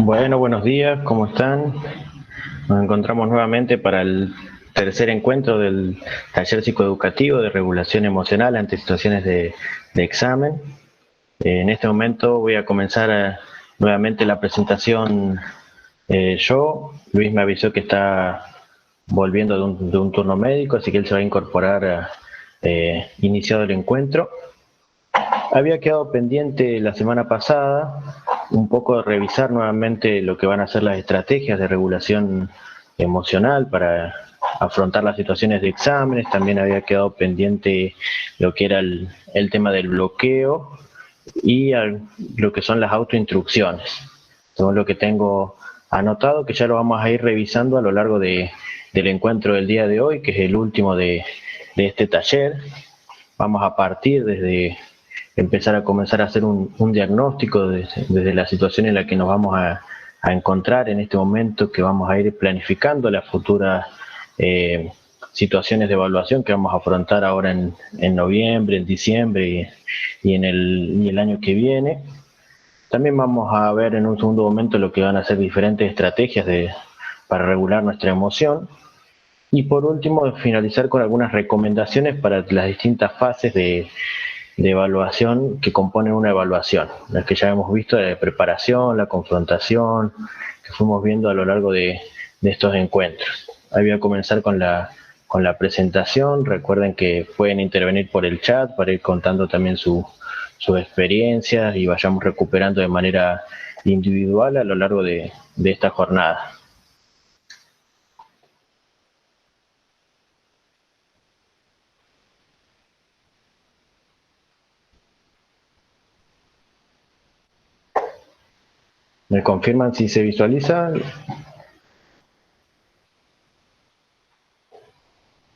Bueno, buenos días, ¿cómo están? Nos encontramos nuevamente para el tercer encuentro del taller psicoeducativo de regulación emocional ante situaciones de examen. En este momento voy a comenzar nuevamente la presentación yo. Luis me avisó que está volviendo de un turno médico, así que él se va a incorporar iniciado el encuentro. Había quedado pendiente la semana pasada un poco de revisar nuevamente lo que van a ser las estrategias de regulación emocional para afrontar las situaciones de exámenes. También había quedado pendiente lo que era el tema del bloqueo y lo que son las autoinstrucciones. Todo lo que tengo anotado, que ya lo vamos a ir revisando a lo largo del encuentro del día de hoy, que es el último de este taller. Vamos a partir desde empezar a comenzar a hacer un diagnóstico desde la situación en la que nos vamos a encontrar en este momento, que vamos a ir planificando las futuras situaciones de evaluación que vamos a afrontar ahora en noviembre, en diciembre y el año que viene. También vamos a ver en un segundo momento lo que van a ser diferentes estrategias para regular nuestra emoción. Y por último, finalizar con algunas recomendaciones para las distintas fases de evaluación que componen una evaluación, las que ya hemos visto, la de preparación, la confrontación, que fuimos viendo a lo largo de estos encuentros. Ahí voy a comenzar con la presentación. Recuerden que pueden intervenir por el chat para ir contando también sus experiencias y vayamos recuperando de manera individual a lo largo de esta jornada. ¿Me confirman si se visualiza?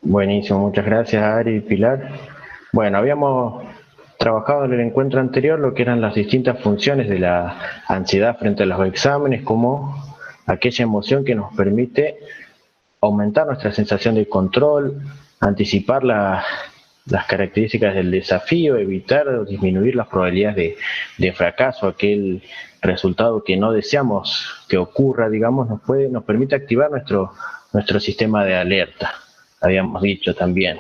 Buenísimo, muchas gracias Ari y Pilar. Bueno, habíamos trabajado en el encuentro anterior lo que eran las distintas funciones de la ansiedad frente a los exámenes, como aquella emoción que nos permite aumentar nuestra sensación de control, anticipar las características del desafío, evitar o disminuir las probabilidades de fracaso, aquel resultado que no deseamos que ocurra, digamos, nos permite activar nuestro sistema de alerta, habíamos dicho también.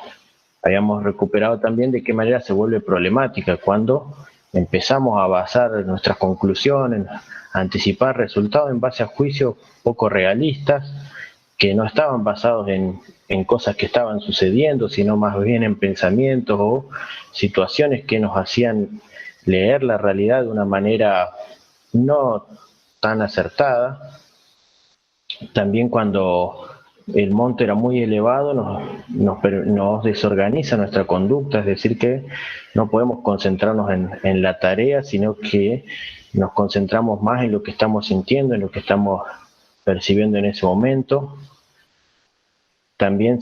Habíamos recuperado también de qué manera se vuelve problemática cuando empezamos a basar nuestras conclusiones, a anticipar resultados en base a juicios poco realistas, que no estaban basados en cosas que estaban sucediendo, sino más bien en pensamientos o situaciones que nos hacían leer la realidad de una manera no tan acertada. También cuando el monte era muy elevado nos desorganiza nuestra conducta, es decir, que no podemos concentrarnos en la tarea, sino que nos concentramos más en lo que estamos sintiendo, en lo que estamos percibiendo en ese momento. También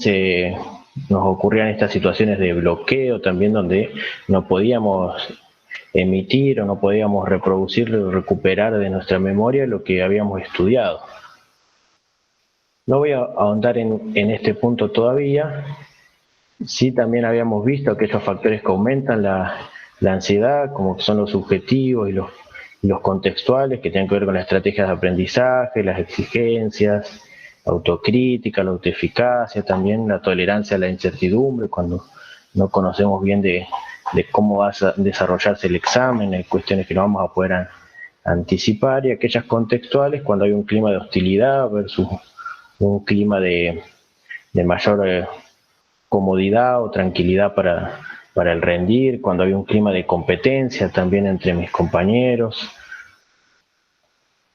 nos ocurrían estas situaciones de bloqueo, también donde no podíamos emitir o no podíamos reproducir o recuperar de nuestra memoria lo que habíamos estudiado. No voy a ahondar en este punto todavía. Sí, también habíamos visto aquellos factores que aumentan la ansiedad, como son los subjetivos y los contextuales, que tienen que ver con las estrategias de aprendizaje, las exigencias, la autocrítica, la autoeficacia, también la tolerancia a la incertidumbre, cuando no conocemos bien de cómo va a desarrollarse el examen, hay cuestiones que no vamos a poder anticipar, y aquellas contextuales cuando hay un clima de hostilidad versus un clima de mayor comodidad o tranquilidad para el rendir, cuando hay un clima de competencia también entre mis compañeros,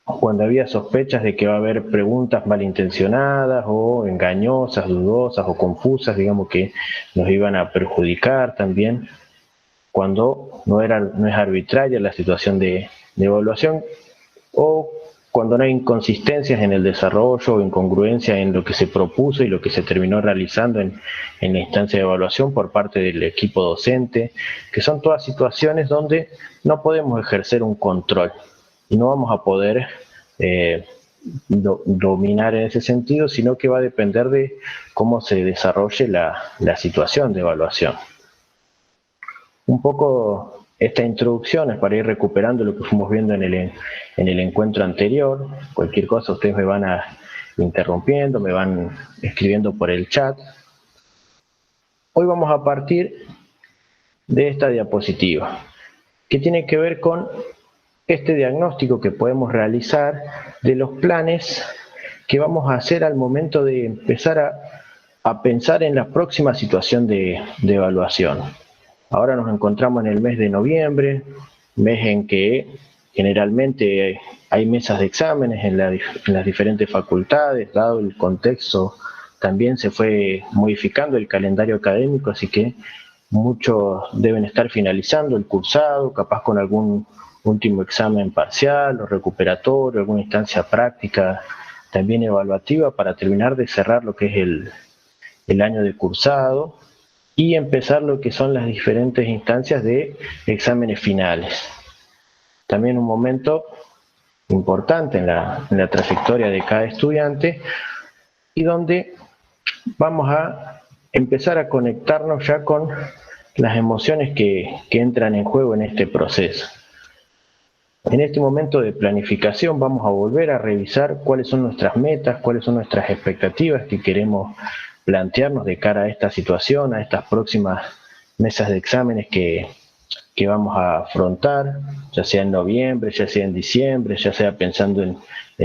cuando había sospechas de que va a haber preguntas malintencionadas o engañosas, dudosas o confusas, digamos, que nos iban a perjudicar también, cuando no es arbitraria la situación de evaluación, o cuando no hay inconsistencias en el desarrollo o incongruencia en lo que se propuso y lo que se terminó realizando en la instancia de evaluación por parte del equipo docente, que son todas situaciones donde no podemos ejercer un control y no vamos a poder dominar en ese sentido, sino que va a depender de cómo se desarrolle la situación de evaluación. Un poco Esta introducción es para ir recuperando lo que fuimos viendo en el encuentro anterior. Cualquier cosa ustedes me van interrumpiendo, me van escribiendo por el chat. Hoy vamos a partir de esta diapositiva, que tiene que ver con este diagnóstico que podemos realizar de los planes que vamos a hacer al momento de empezar a pensar en la próxima situación de evaluación. Ahora nos encontramos en el mes de noviembre, mes en que generalmente hay mesas de exámenes en las diferentes facultades, dado el contexto también se fue modificando el calendario académico, así que muchos deben estar finalizando el cursado, capaz con algún último examen parcial o recuperatorio, alguna instancia práctica también evaluativa para terminar de cerrar lo que es el año de cursado y empezar lo que son las diferentes instancias de exámenes finales. También un momento importante en la trayectoria de cada estudiante y donde vamos a empezar a conectarnos ya con las emociones que entran en juego en este proceso. En este momento de planificación vamos a volver a revisar cuáles son nuestras metas, cuáles son nuestras expectativas que queremos plantearnos de cara a esta situación, a estas próximas mesas de exámenes que vamos a afrontar, ya sea en noviembre, ya sea en diciembre, ya sea pensando en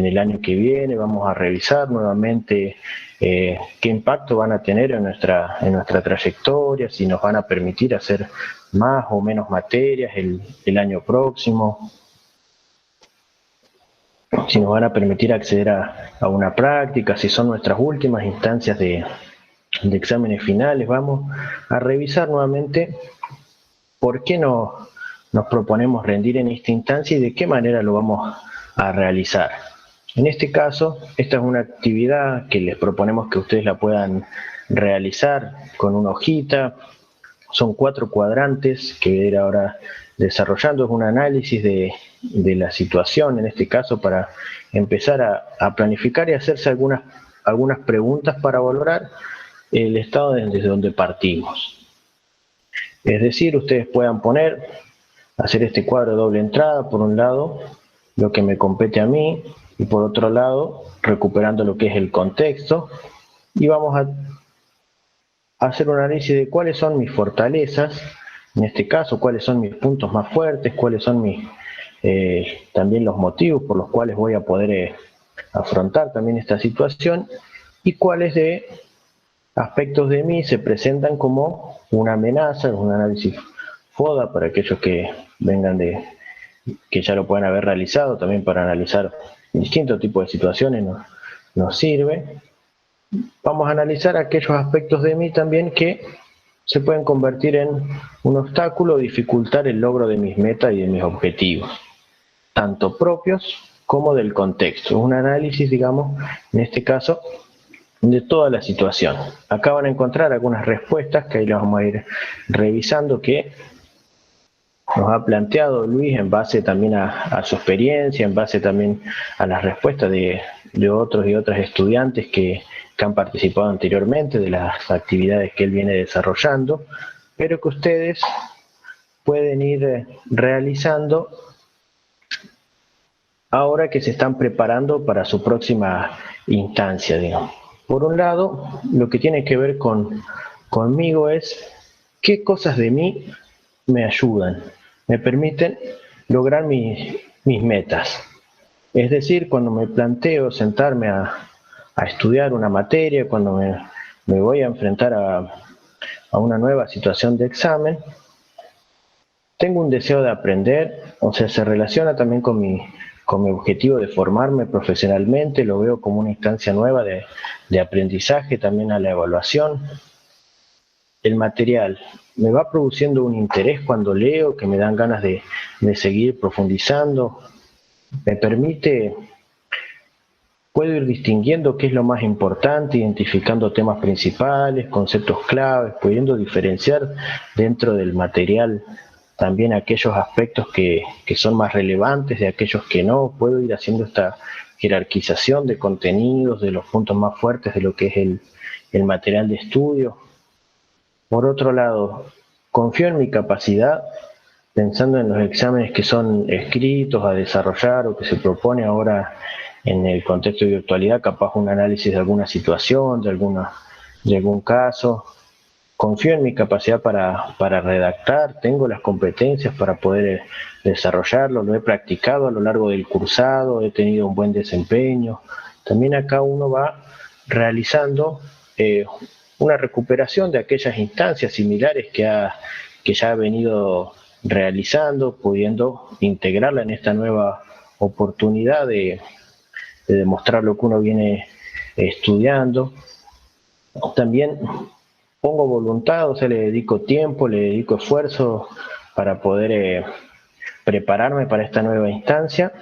el año que viene. Vamos a revisar nuevamente qué impacto van a tener en nuestra trayectoria, si nos van a permitir hacer más o menos materias el año próximo, si nos van a permitir acceder a una práctica, si son nuestras últimas instancias de exámenes finales. Vamos a revisar nuevamente por qué nos proponemos rendir en esta instancia y de qué manera lo vamos a realizar. En este caso, esta es una actividad que les proponemos que ustedes la puedan realizar con una hojita. Son 4 cuadrantes que voy a ir ahora desarrollando. Es un análisis de la situación, en este caso, para empezar a planificar y hacerse algunas preguntas para valorar el estado desde donde partimos. Es decir, ustedes puedan hacer este cuadro de doble entrada, por un lado, lo que me compete a mí, y por otro lado, recuperando lo que es el contexto, y vamos a hacer un análisis de cuáles son mis fortalezas, en este caso, cuáles son mis puntos más fuertes, cuáles son también los motivos por los cuales voy a poder afrontar también esta situación, y cuáles de aspectos de mí se presentan como una amenaza. Es un análisis FODA para aquellos que vengan que ya lo puedan haber realizado, también para analizar distintos tipos de situaciones nos sirve. Vamos a analizar aquellos aspectos de mí también que se pueden convertir en un obstáculo o dificultar el logro de mis metas y de mis objetivos, tanto propios como del contexto. Un análisis, digamos, en este caso, de toda la situación. Acá van a encontrar algunas respuestas que ahí las vamos a ir revisando, que nos ha planteado Luis en base también a su experiencia, en base también a las respuestas de otros y otras estudiantes que han participado anteriormente, de las actividades que él viene desarrollando, pero que ustedes pueden ir realizando ahora que se están preparando para su próxima instancia, digamos. Por un lado, lo que tiene que ver conmigo es qué cosas de mí me ayudan, me permiten lograr mis metas. Es decir, cuando me planteo sentarme a estudiar una materia, cuando me voy a enfrentar a una nueva situación de examen, tengo un deseo de aprender, o sea, se relaciona también con mi objetivo de formarme profesionalmente, lo veo como una instancia nueva de aprendizaje, también a la evaluación. El material me va produciendo un interés cuando leo, que me dan ganas de seguir profundizando, me permite, puedo ir distinguiendo qué es lo más importante, identificando temas principales, conceptos claves, pudiendo diferenciar dentro del material también aquellos aspectos que son más relevantes de aquellos que no. Puedo ir haciendo esta jerarquización de contenidos, de los puntos más fuertes de lo que es el material de estudio. Por otro lado, confío en mi capacidad pensando en los exámenes que son escritos a desarrollar o que se propone ahora en el contexto de virtualidad, capaz un análisis de alguna situación, de algún caso. Confío en mi capacidad para redactar, tengo las competencias para poder desarrollarlo, lo he practicado a lo largo del cursado, he tenido un buen desempeño. También acá uno va realizando una recuperación de aquellas instancias similares que ya ha venido realizando, pudiendo integrarla en esta nueva oportunidad de demostrar lo que uno viene estudiando. También pongo voluntad, o sea, le dedico tiempo, le dedico esfuerzo para poder prepararme para esta nueva instancia,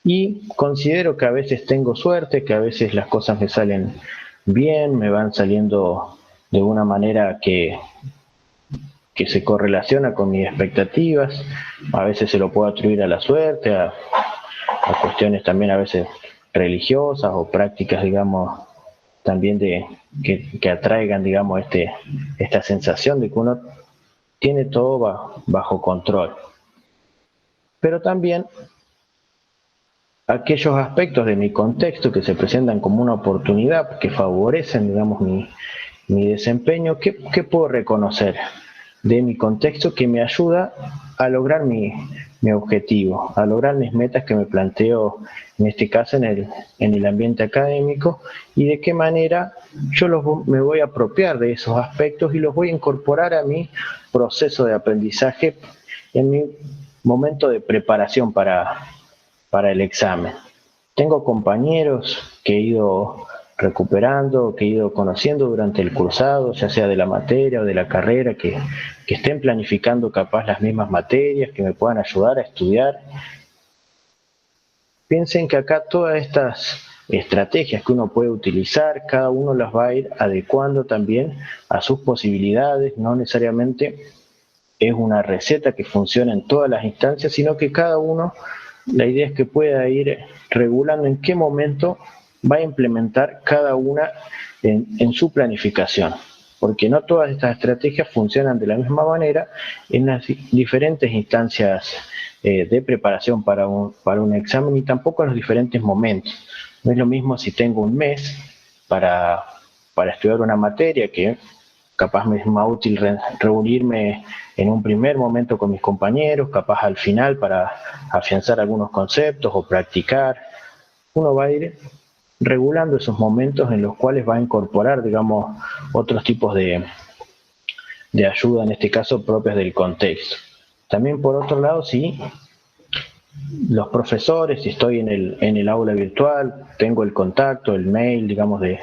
y considero que a veces tengo suerte, que a veces las cosas me salen bien, me van saliendo de una manera que se correlaciona con mis expectativas. A veces se lo puedo atribuir a la suerte, a cuestiones también a veces religiosas o prácticas, digamos, también que atraigan, digamos, esta sensación de que uno tiene todo bajo control. Pero también aquellos aspectos de mi contexto que se presentan como una oportunidad, que favorecen, digamos, mi desempeño, ¿qué puedo reconocer de mi contexto que me ayuda a lograr mi objetivo, a lograr mis metas que me planteo, en este caso en el ambiente académico, y de qué manera yo me voy a apropiar de esos aspectos y los voy a incorporar a mi proceso de aprendizaje en mi momento de preparación para el examen? Tengo compañeros que he ido recuperando, que he ido conociendo durante el cursado, ya sea de la materia o de la carrera, que estén planificando capaz las mismas materias, que me puedan ayudar a estudiar. Piensen que acá todas estas estrategias que uno puede utilizar, cada uno las va a ir adecuando también a sus posibilidades, no necesariamente es una receta que funciona en todas las instancias, sino que cada uno, la idea es que pueda ir regulando en qué momento va a implementar cada una en su planificación, porque no todas estas estrategias funcionan de la misma manera en las diferentes instancias de preparación para un examen, y tampoco en los diferentes momentos. No es lo mismo si tengo un mes para estudiar una materia, que capaz me es más útil reunirme en un primer momento con mis compañeros, capaz al final para afianzar algunos conceptos o practicar. Uno va a ir regulando esos momentos en los cuales va a incorporar, digamos, otros tipos de ayuda, en este caso propias del contexto. También por otro lado, sí, los profesores, si estoy en el aula virtual, tengo el contacto, el mail, digamos, de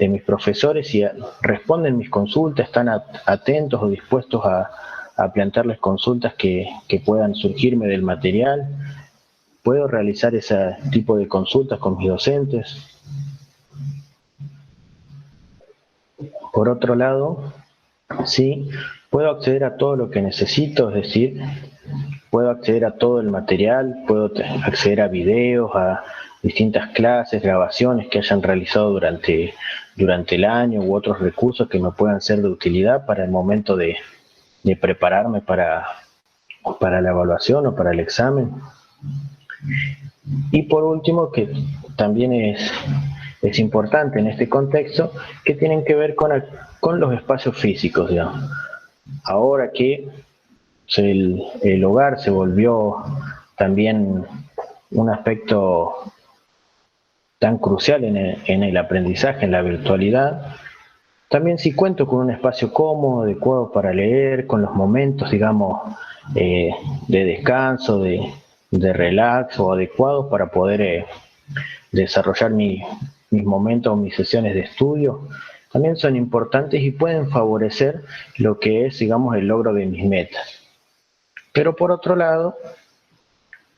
mis profesores, y responden mis consultas, están atentos o dispuestos a plantearles consultas que puedan surgirme del material. Puedo realizar ese tipo de consultas con mis docentes. Por otro lado, sí, puedo acceder a todo lo que necesito, es decir, puedo acceder a todo el material, puedo acceder a videos, a distintas clases, grabaciones que hayan realizado durante el año, u otros recursos que me puedan ser de utilidad para el momento de prepararme para la evaluación o para el examen. Y por último, que también es importante en este contexto, que tienen que ver con los espacios físicos, digamos. Ahora que el hogar se volvió también un aspecto tan crucial en el aprendizaje, en la virtualidad, también si cuento con un espacio cómodo, adecuado para leer, con los momentos, digamos, de descanso, de relax o adecuados para poder desarrollar mis momentos o mis sesiones de estudio, también son importantes y pueden favorecer lo que es, digamos, el logro de mis metas. Pero por otro lado,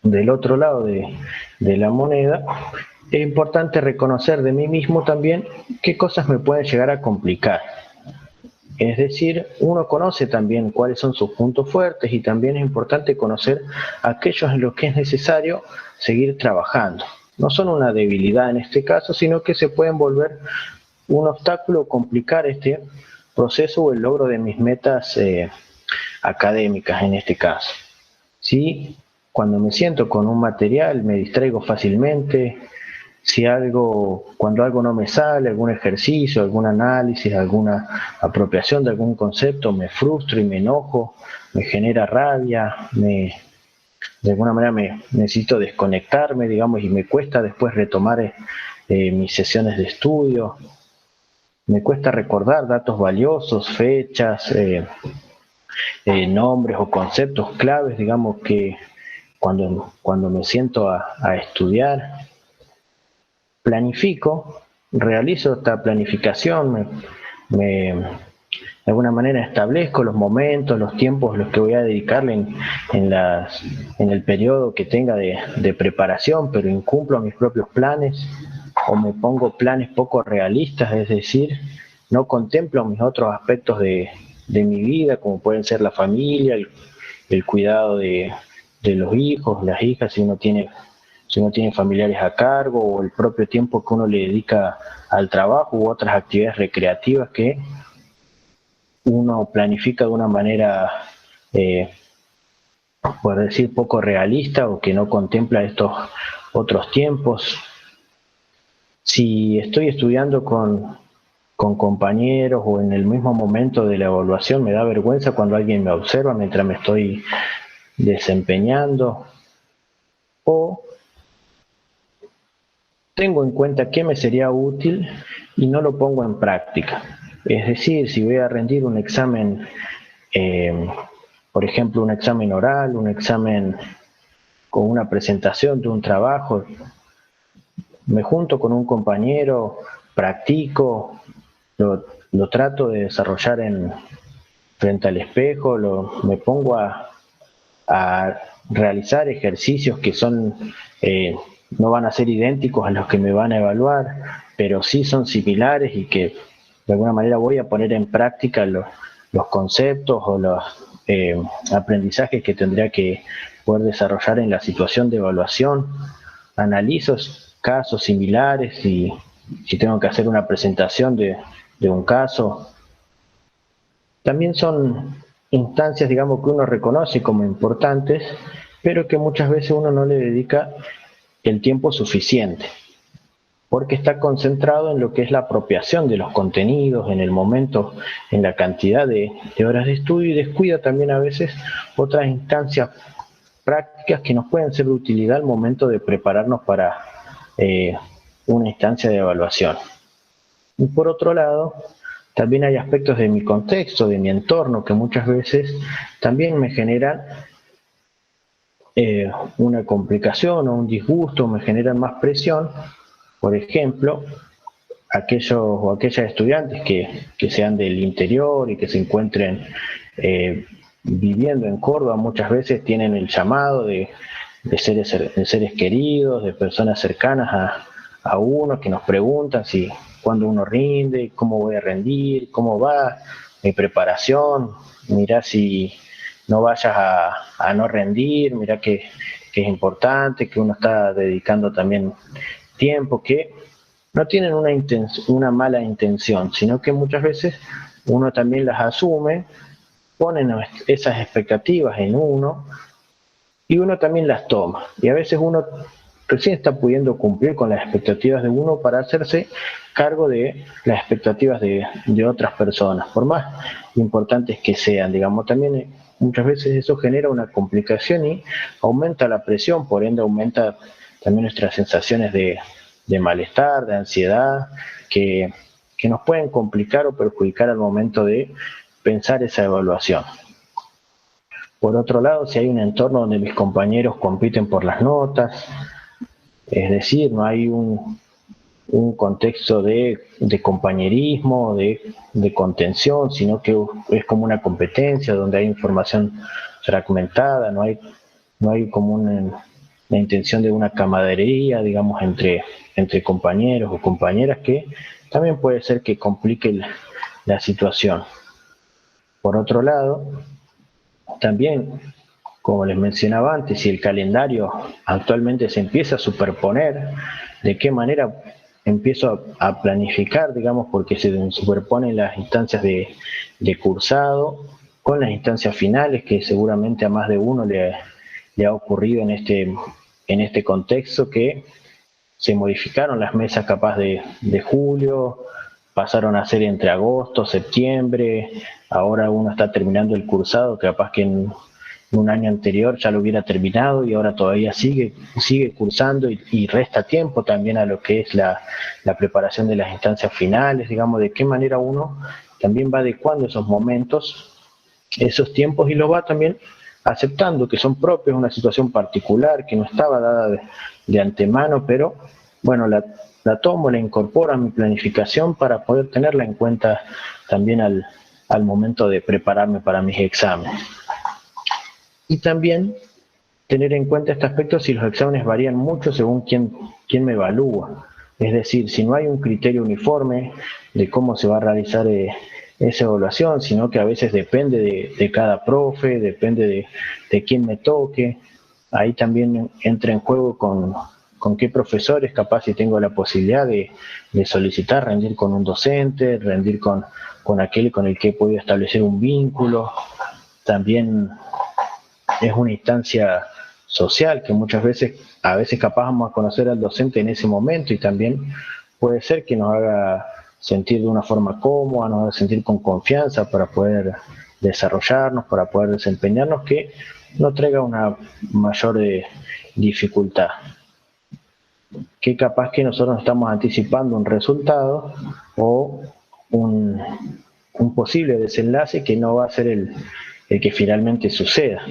del otro lado de la moneda, es importante reconocer de mí mismo también qué cosas me pueden llegar a complicar. Es decir, uno conoce también cuáles son sus puntos fuertes, y también es importante conocer aquellos en los que es necesario seguir trabajando. No son una debilidad en este caso, sino que se pueden volver un obstáculo o complicar este proceso o el logro de mis metas académicas en este caso. Si cuando me siento con un material me distraigo fácilmente, cuando algo no me sale, algún ejercicio, algún análisis, alguna apropiación de algún concepto, me frustro y me enojo, me genera rabia, de alguna manera me necesito desconectarme, digamos, y me cuesta después retomar mis sesiones de estudio, me cuesta recordar datos valiosos, fechas, nombres o conceptos claves, digamos, que cuando me siento a estudiar, planifico, realizo esta planificación, de alguna manera establezco los momentos, los tiempos, los que voy a dedicarle en el periodo que tenga de preparación, pero incumplo mis propios planes o me pongo planes poco realistas, es decir, no contemplo mis otros aspectos de mi vida, como pueden ser la familia, el cuidado de los hijos, las hijas, si uno tiene familiares a cargo, o el propio tiempo que uno le dedica al trabajo u otras actividades recreativas que uno planifica de una manera, por decir, poco realista o que no contempla estos otros tiempos. Si estoy estudiando con compañeros o en el mismo momento de la evaluación, me da vergüenza cuando alguien me observa mientras me estoy desempeñando, o tengo en cuenta qué me sería útil y no lo pongo en práctica. Es decir, si voy a rendir un examen, por ejemplo, un examen oral, un examen con una presentación de un trabajo, me junto con un compañero, practico, lo trato de desarrollar frente al espejo, me pongo a realizar ejercicios que no van a ser idénticos a los que me van a evaluar, pero sí son similares y que de alguna manera voy a poner en práctica los conceptos o los aprendizajes que tendría que poder desarrollar en la situación de evaluación. Analizo casos similares y si tengo que hacer una presentación de un caso. También son instancias, digamos, que uno reconoce como importantes, pero que muchas veces uno no le dedica el tiempo suficiente, porque está concentrado en lo que es la apropiación de los contenidos, en el momento, en la cantidad de horas de estudio, y descuida también a veces otras instancias prácticas que nos pueden ser de utilidad al momento de prepararnos para una instancia de evaluación. Y por otro lado, también hay aspectos de mi contexto, de mi entorno, que muchas veces también me generan una complicación o un disgusto, me generan más presión. Por ejemplo, aquellos o aquellas estudiantes que sean del interior y que se encuentren viviendo en Córdoba, muchas veces tienen el llamado de seres queridos, de personas cercanas a uno, que nos preguntan cuándo uno rinde, cómo voy a rendir, cómo va mi preparación, mirá si no vayas a no rendir, mirá que es importante, que uno está dedicando también tiempo, que no tienen una mala intención, sino que muchas veces uno también las asume, ponen esas expectativas en uno y uno también las toma. Y a veces uno recién está pudiendo cumplir con las expectativas de uno para hacerse cargo de las expectativas de otras personas, por más importantes que sean, digamos. También muchas veces eso genera una complicación y aumenta la presión, por ende aumenta también nuestras sensaciones de malestar, de ansiedad, que nos pueden complicar o perjudicar al momento de pensar esa evaluación. Por otro lado, si hay un entorno donde mis compañeros compiten por las notas, es decir, no hay un contexto de compañerismo, de contención, sino que es como una competencia donde hay información fragmentada, no hay como la intención de una camaradería, digamos, entre compañeros o compañeras, que también puede ser que complique la situación. Por otro lado, también, como les mencionaba antes, si el calendario actualmente se empieza a superponer, ¿de qué manera empiezo a planificar, digamos, porque se superponen las instancias de cursado con las instancias finales, que seguramente a más de uno le ha ocurrido en este contexto, que se modificaron las mesas capaz de julio, pasaron a ser entre agosto, septiembre, ahora uno está terminando el cursado, capaz que en un año anterior ya lo hubiera terminado y ahora todavía sigue cursando y resta tiempo también a lo que es la preparación de las instancias finales, digamos, de qué manera uno también va adecuando esos momentos, esos tiempos, y lo va también aceptando que son propios de una situación particular que no estaba dada de antemano, pero bueno, la tomo, la incorporo a mi planificación para poder tenerla en cuenta también al momento de prepararme para mis exámenes. Y también tener en cuenta este aspecto si los exámenes varían mucho según quién me evalúa. Es decir, si no hay un criterio uniforme de cómo se va a realizar esa evaluación, sino que a veces depende de cada profe, depende de quién me toque. Ahí también entra en juego con qué profesores, capaz si tengo la posibilidad de solicitar rendir con un docente, rendir con aquel con el que he podido establecer un vínculo. También es una instancia social que a veces capaz vamos a conocer al docente en ese momento, y también puede ser que nos haga sentir de una forma cómoda, nos haga sentir con confianza para poder desarrollarnos, para poder desempeñarnos, que no traiga una mayor dificultad. Que capaz que nosotros estamos anticipando un resultado o un posible desenlace que no va a ser el que finalmente suceda.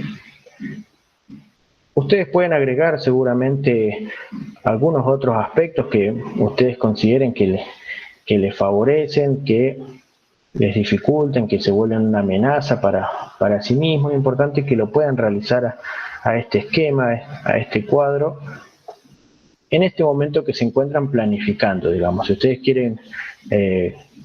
Ustedes pueden agregar seguramente algunos otros aspectos que ustedes consideren que les favorecen, que les dificulten, que se vuelven una amenaza para sí mismos. Es importante que lo puedan realizar a este esquema, a este cuadro, en este momento que se encuentran planificando, digamos. Si ustedes quieren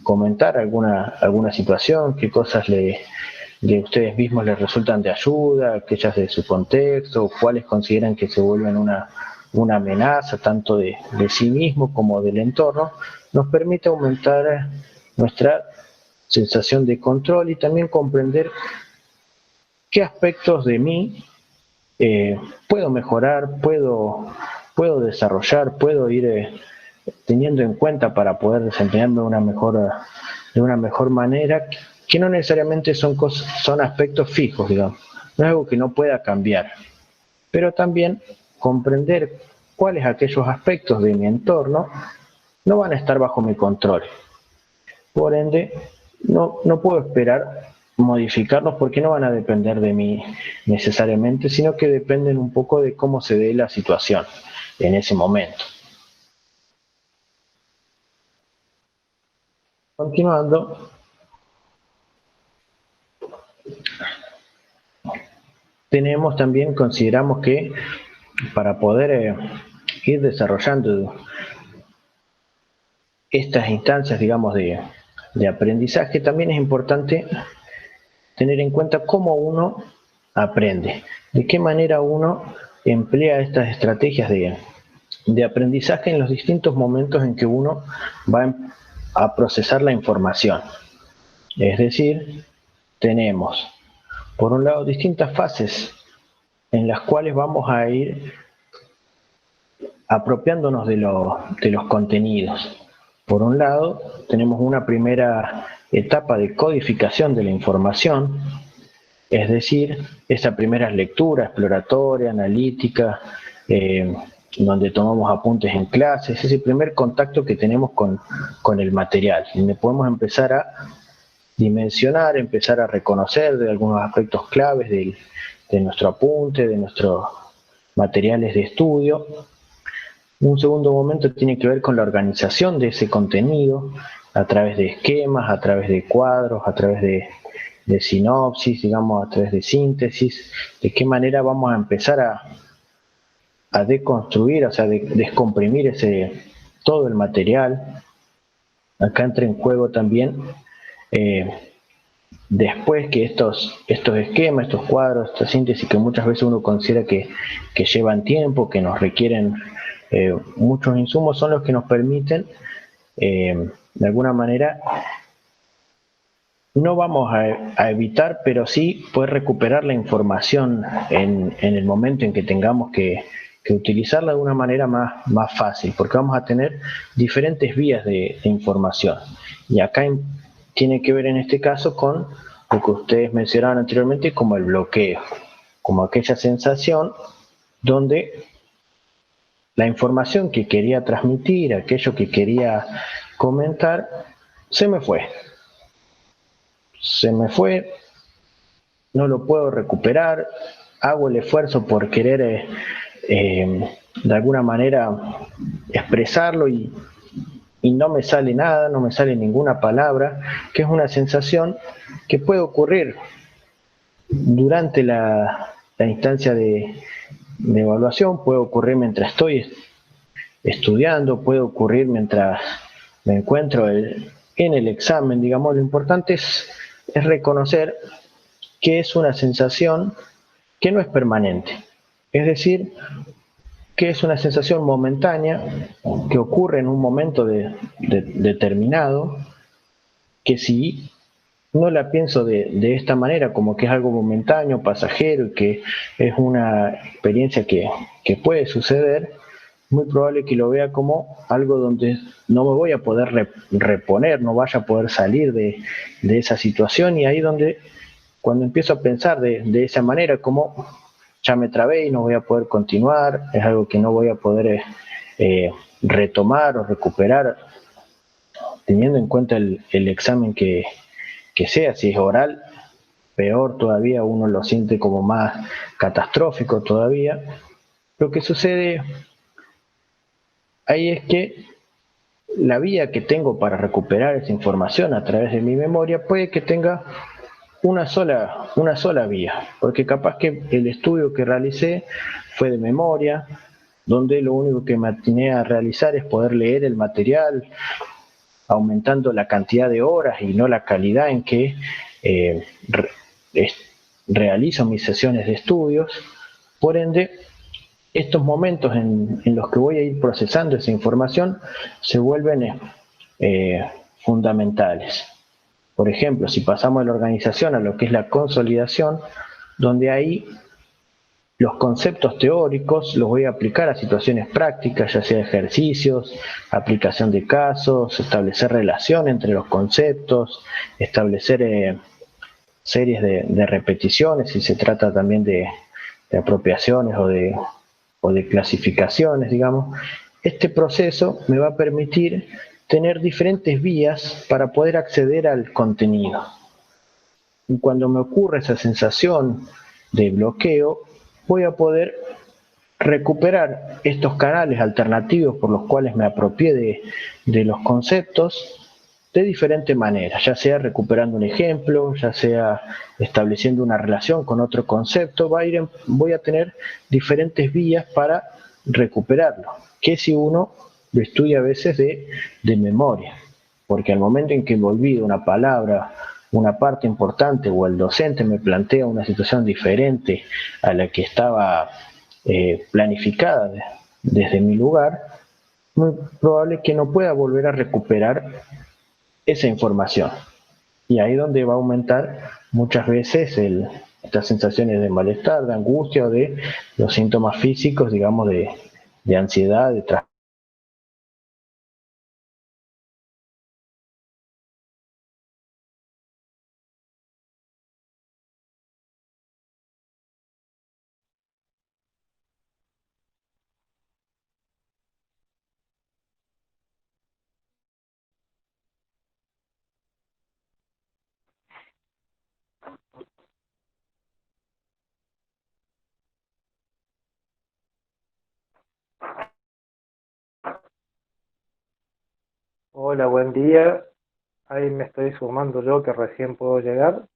comentar alguna situación, qué cosas de ustedes mismos les resultan de ayuda, aquellas de su contexto, cuáles consideran que se vuelven una amenaza tanto de sí mismo como del entorno, nos permite aumentar nuestra sensación de control y también comprender qué aspectos de mí puedo mejorar, puedo desarrollar, puedo ir teniendo en cuenta para poder desempeñarme de una mejor manera, que no necesariamente son aspectos fijos, digamos. No es algo que no pueda cambiar, pero también comprender cuáles aquellos aspectos de mi entorno no van a estar bajo mi control. Por ende, no puedo esperar modificarlos porque no van a depender de mí necesariamente, sino que dependen un poco de cómo se dé la situación en ese momento. Continuando, consideramos que para poder ir desarrollando estas instancias, digamos, de aprendizaje, también es importante tener en cuenta cómo uno aprende, de qué manera uno emplea estas estrategias de aprendizaje en los distintos momentos en que uno va a procesar la información. Es decir, tenemos, por un lado, distintas fases en las cuales vamos a ir apropiándonos de los contenidos. Por un lado, tenemos una primera etapa de codificación de la información, es decir, esa primera lectura exploratoria, analítica, donde tomamos apuntes en clases, ese primer contacto que tenemos con el material, donde podemos empezar a dimensionar, empezar a reconocer de algunos aspectos claves de nuestro apunte, de nuestros materiales de estudio. Un segundo momento tiene que ver con la organización de ese contenido a través de esquemas, a través de cuadros, a través de sinopsis, digamos, a través de síntesis, de qué manera vamos a empezar a deconstruir, o sea, descomprimir todo el material. Acá entra en juego también, después que estos esquemas, estos cuadros, esta síntesis que muchas veces uno considera que llevan tiempo, que nos requieren muchos insumos, son los que nos permiten de alguna manera no vamos a evitar, pero sí poder recuperar la información en el momento en que tengamos que utilizarla de una manera más fácil, porque vamos a tener diferentes vías de información. Y acá tiene que ver en este caso con lo que ustedes mencionaban anteriormente como el bloqueo, como aquella sensación donde la información que quería transmitir, aquello que quería comentar, se me fue. Se me fue, no lo puedo recuperar, hago el esfuerzo por querer de alguna manera expresarlo y no me sale nada, no me sale ninguna palabra, que es una sensación que puede ocurrir durante la instancia de evaluación, puede ocurrir mientras estoy estudiando, puede ocurrir mientras me encuentro en el examen, digamos, lo importante es reconocer que es una sensación que no es permanente. Es decir, que es una sensación momentánea que ocurre en un momento determinado, que si no la pienso de esta manera, como que es algo momentáneo, pasajero, y que es una experiencia que puede suceder, muy probable que lo vea como algo donde no me voy a poder reponer, no vaya a poder salir de esa situación, y ahí donde cuando empiezo a pensar de esa manera, como ya me trabé y no voy a poder continuar, es algo que no voy a poder retomar o recuperar, teniendo en cuenta el examen que sea, si es oral, peor todavía, uno lo siente como más catastrófico todavía. Lo que sucede ahí es que la vía que tengo para recuperar esa información a través de mi memoria puede que tenga una sola vía, porque capaz que el estudio que realicé fue de memoria, donde lo único que me atiné a realizar es poder leer el material, aumentando la cantidad de horas y no la calidad en que eh, re, es, realizo mis sesiones de estudios. Por ende, estos momentos en los que voy a ir procesando esa información se vuelven fundamentales. Por ejemplo, si pasamos de la organización a lo que es la consolidación, donde ahí los conceptos teóricos los voy a aplicar a situaciones prácticas, ya sea ejercicios, aplicación de casos, establecer relación entre los conceptos, establecer series de repeticiones, si se trata también de apropiaciones o de clasificaciones, digamos. Este proceso me va a permitir tener diferentes vías para poder acceder al contenido. Y cuando me ocurre esa sensación de bloqueo, voy a poder recuperar estos canales alternativos por los cuales me apropié de los conceptos de diferente manera, ya sea recuperando un ejemplo, ya sea estableciendo una relación con otro concepto, voy a tener diferentes vías para recuperarlo, que si uno lo estudia a veces de memoria, porque al momento en que me olvido una palabra, una parte importante, o el docente me plantea una situación diferente a la que estaba planificada desde mi lugar, muy probable que no pueda volver a recuperar esa información. Y ahí donde va a aumentar muchas veces estas sensaciones de malestar, de angustia o de los síntomas físicos, digamos, de ansiedad, de trastorno. Hola, buen día. Ahí me estoy sumando yo que recién puedo llegar.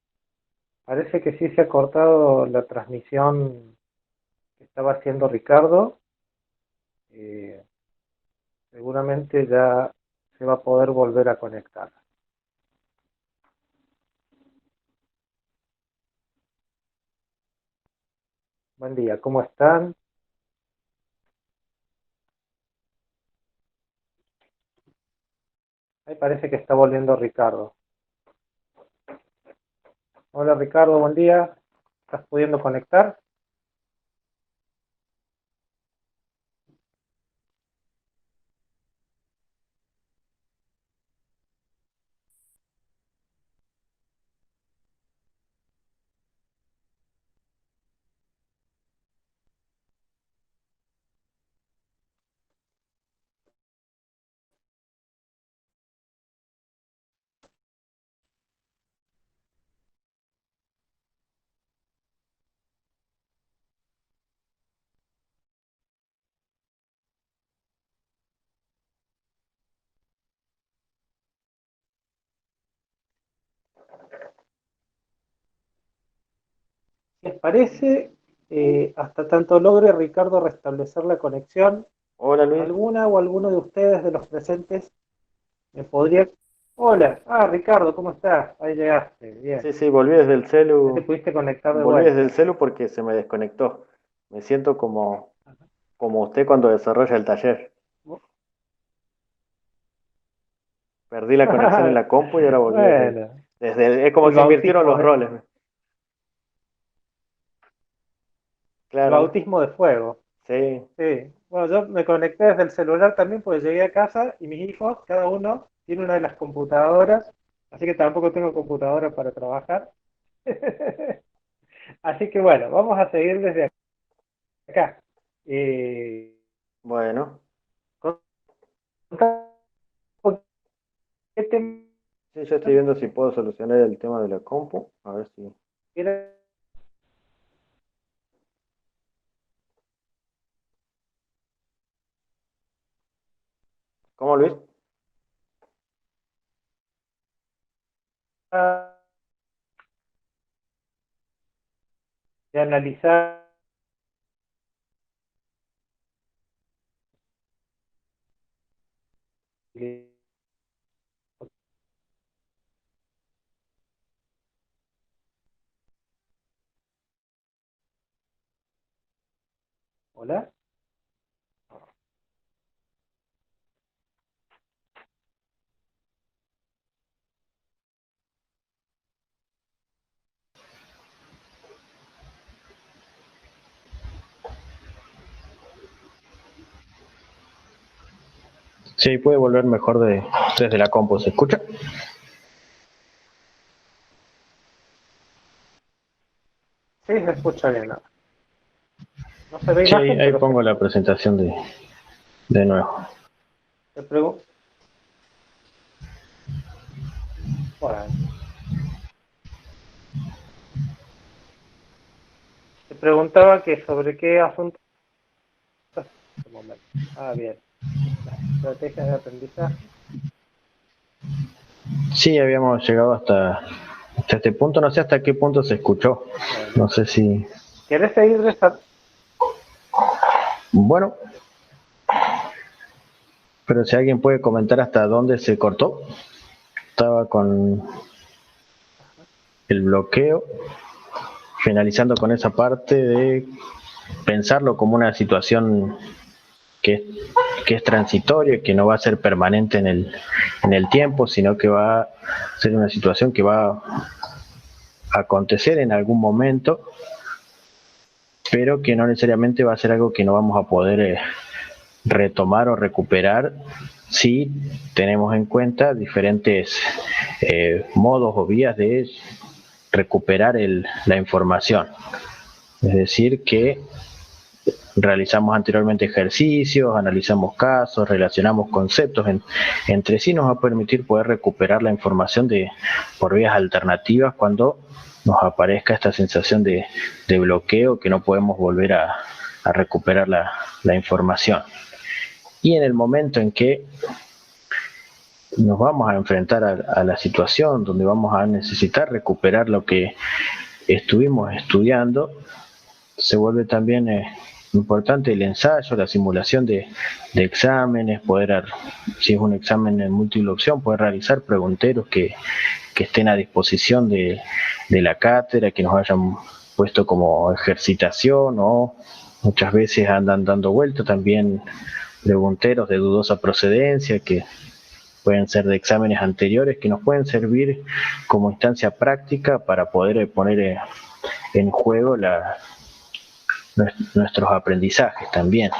Parece que sí se ha cortado la transmisión que estaba haciendo Ricardo. Eh, Seguramente ya se va a poder volver a conectar. Buen día, ¿cómo están? Ahí parece que está volviendo Ricardo. Hola Ricardo, buen día. ¿Estás pudiendo conectar? ¿Les parece? Hasta tanto logre Ricardo restablecer la conexión, Hola Luis. ¿alguna o alguno de ustedes de los presentes me podría... Hola, Ricardo, ¿cómo estás? Ahí llegaste, bien. Sí, volví desde el Ya te celu, pudiste conectar de volví desde el vuelta. celu porque se me desconectó. Me siento como usted cuando desarrolla el taller. Perdí la conexión en la compu y ahora volví Bueno, es como el se invirtieron bautismo los de, roles. el Claro, bautismo de fuego. sí. Sí, bueno, yo me conecté desde el celular también porque llegué a casa y mis hijos, cada uno tiene una de las computadoras, así que tampoco tengo computadora para trabajar. Así que bueno, vamos a seguir desde acá. Eh, Bueno, contame ¿qué tema sí, yo estoy viendo si puedo solucionar el tema de la compu. A ver si. era? ¿Cómo Luis? De analizar. Hola. Sí, puede volver mejor desde la compu, ¿se escucha? Sí, se escucha bien. No, no se ve Sí, imagen, ahí pero se pongo la escucha. presentación de nuevo. Te pregunto, bueno, te preguntaba que sobre qué asunto en este momento. Bien. Las estrategias de aprendizaje. Sí, habíamos llegado hasta este punto, no sé hasta qué punto se escuchó. Bueno, No sé si... ¿querés seguir Bueno, pero si alguien puede comentar hasta dónde se cortó. Estaba con el bloqueo, finalizando con esa parte de pensarlo como una situación que, que es transitoria, que no va a ser permanente en el tiempo, sino que va a ser una situación que va a acontecer en algún momento, pero que no necesariamente va a ser algo que no vamos a poder retomar o recuperar si tenemos en cuenta diferentes modos o vías de recuperar la información. Es decir, que realizamos anteriormente ejercicios, analizamos casos, relacionamos conceptos entre sí, nos va a permitir poder recuperar la información por vías alternativas cuando nos aparezca esta sensación de bloqueo, que no podemos volver a recuperar la información. Y en el momento en que nos vamos a enfrentar a la situación donde vamos a necesitar recuperar lo que estuvimos estudiando, se vuelve también importante el ensayo, la simulación de exámenes, si es un examen en múltiple opción, poder realizar pregunteros que estén a disposición de la cátedra, que nos hayan puesto como ejercitación, o muchas veces andan dando vuelta también pregunteros de dudosa procedencia pueden ser de exámenes anteriores, que nos pueden servir como instancia práctica para poder poner en juego nuestros aprendizajes también.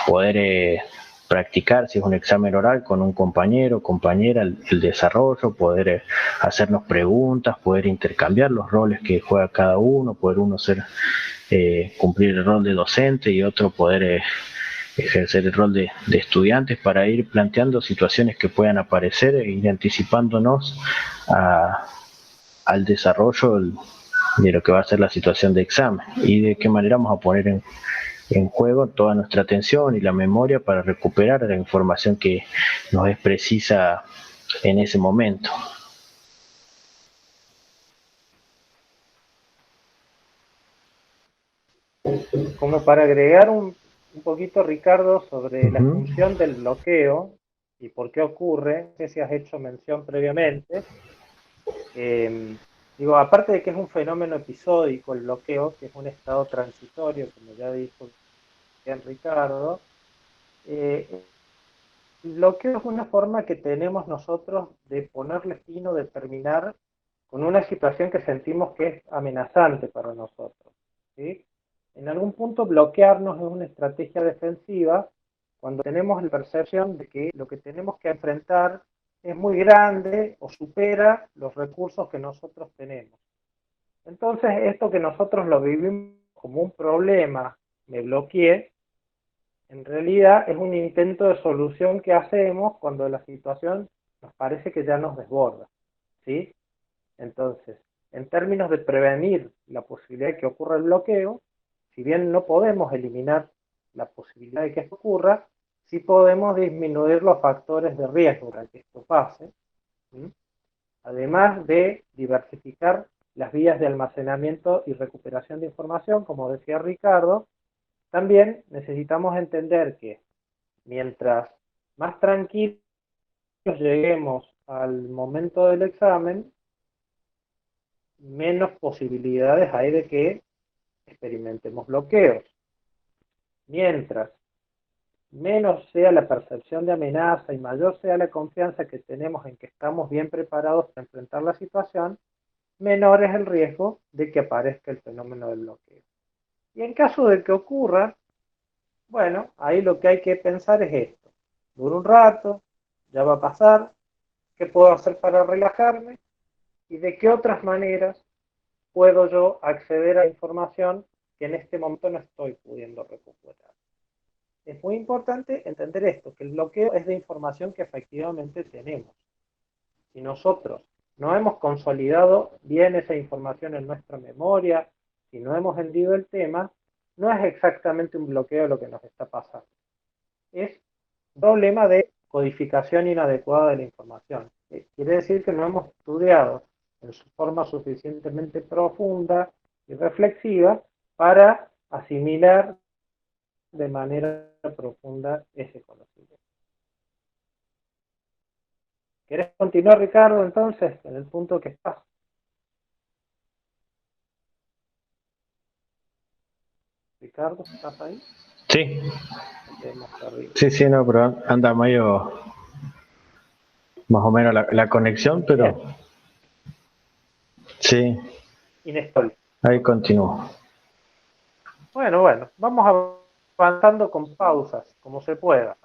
Poder practicar, si es un examen oral, con un compañero o compañera, el desarrollo, poder hacernos preguntas, poder intercambiar los roles que juega cada uno, poder uno cumplir el rol de docente y otro poder ejercer el rol de estudiantes, para ir planteando situaciones que puedan aparecer e ir anticipándonos al desarrollo de lo que va a ser la situación de examen y de qué manera vamos a poner en juego toda nuestra atención y la memoria para recuperar la información que nos es precisa en ese momento. Como para agregar un poquito, Ricardo, sobre la función del bloqueo y por qué ocurre, no sé si has hecho mención previamente. Digo, aparte de que es un fenómeno episódico el bloqueo, que es un estado transitorio, como ya dijo bien Ricardo, el bloqueo es una forma que tenemos nosotros de ponerle fin o de terminar con una situación que sentimos que es amenazante para nosotros, ¿sí? En algún punto bloquearnos es una estrategia defensiva cuando tenemos la percepción de que lo que tenemos que enfrentar es muy grande o supera los recursos que nosotros tenemos. Entonces, esto que nosotros lo vivimos como un problema, me bloqueé, en realidad es un intento de solución que hacemos cuando la situación nos parece que ya nos desborda, ¿sí? Entonces, en términos de prevenir la posibilidad de que ocurra el bloqueo, si bien no podemos eliminar la posibilidad de que esto ocurra, sí podemos disminuir los factores de riesgo para que esto pase, ¿sí? Además de diversificar las vías de almacenamiento y recuperación de información, como decía Ricardo, también necesitamos entender que mientras más tranquilos lleguemos al momento del examen, menos posibilidades hay de que experimentemos bloqueos. Mientras menos sea la percepción de amenaza y mayor sea la confianza que tenemos en que estamos bien preparados para enfrentar la situación, menor es el riesgo de que aparezca el fenómeno del bloqueo. Y en caso de que ocurra, bueno, ahí lo que hay que pensar es esto. Dura un rato, ya va a pasar, ¿qué puedo hacer para relajarme? ¿Y de qué otras maneras puedo yo acceder a información que en este momento no estoy pudiendo recuperar? Es muy importante entender esto, que el bloqueo es de información que efectivamente tenemos. Si nosotros no hemos consolidado bien esa información en nuestra memoria, si no hemos hendido el tema, no es exactamente un bloqueo lo que nos está pasando. Es un problema de codificación inadecuada de la información. Quiere decir que no hemos estudiado en su forma suficientemente profunda y reflexiva para asimilar de manera profunda ese conocimiento. ¿Querés continuar, Ricardo, entonces, en el punto que estás? Ricardo, ¿estás ahí? Sí. Sí, no, pero anda medio más o menos la conexión, pero bien. Sí. Inestable. Ahí continúo. Bueno, vamos avanzando con pausas, como se pueda.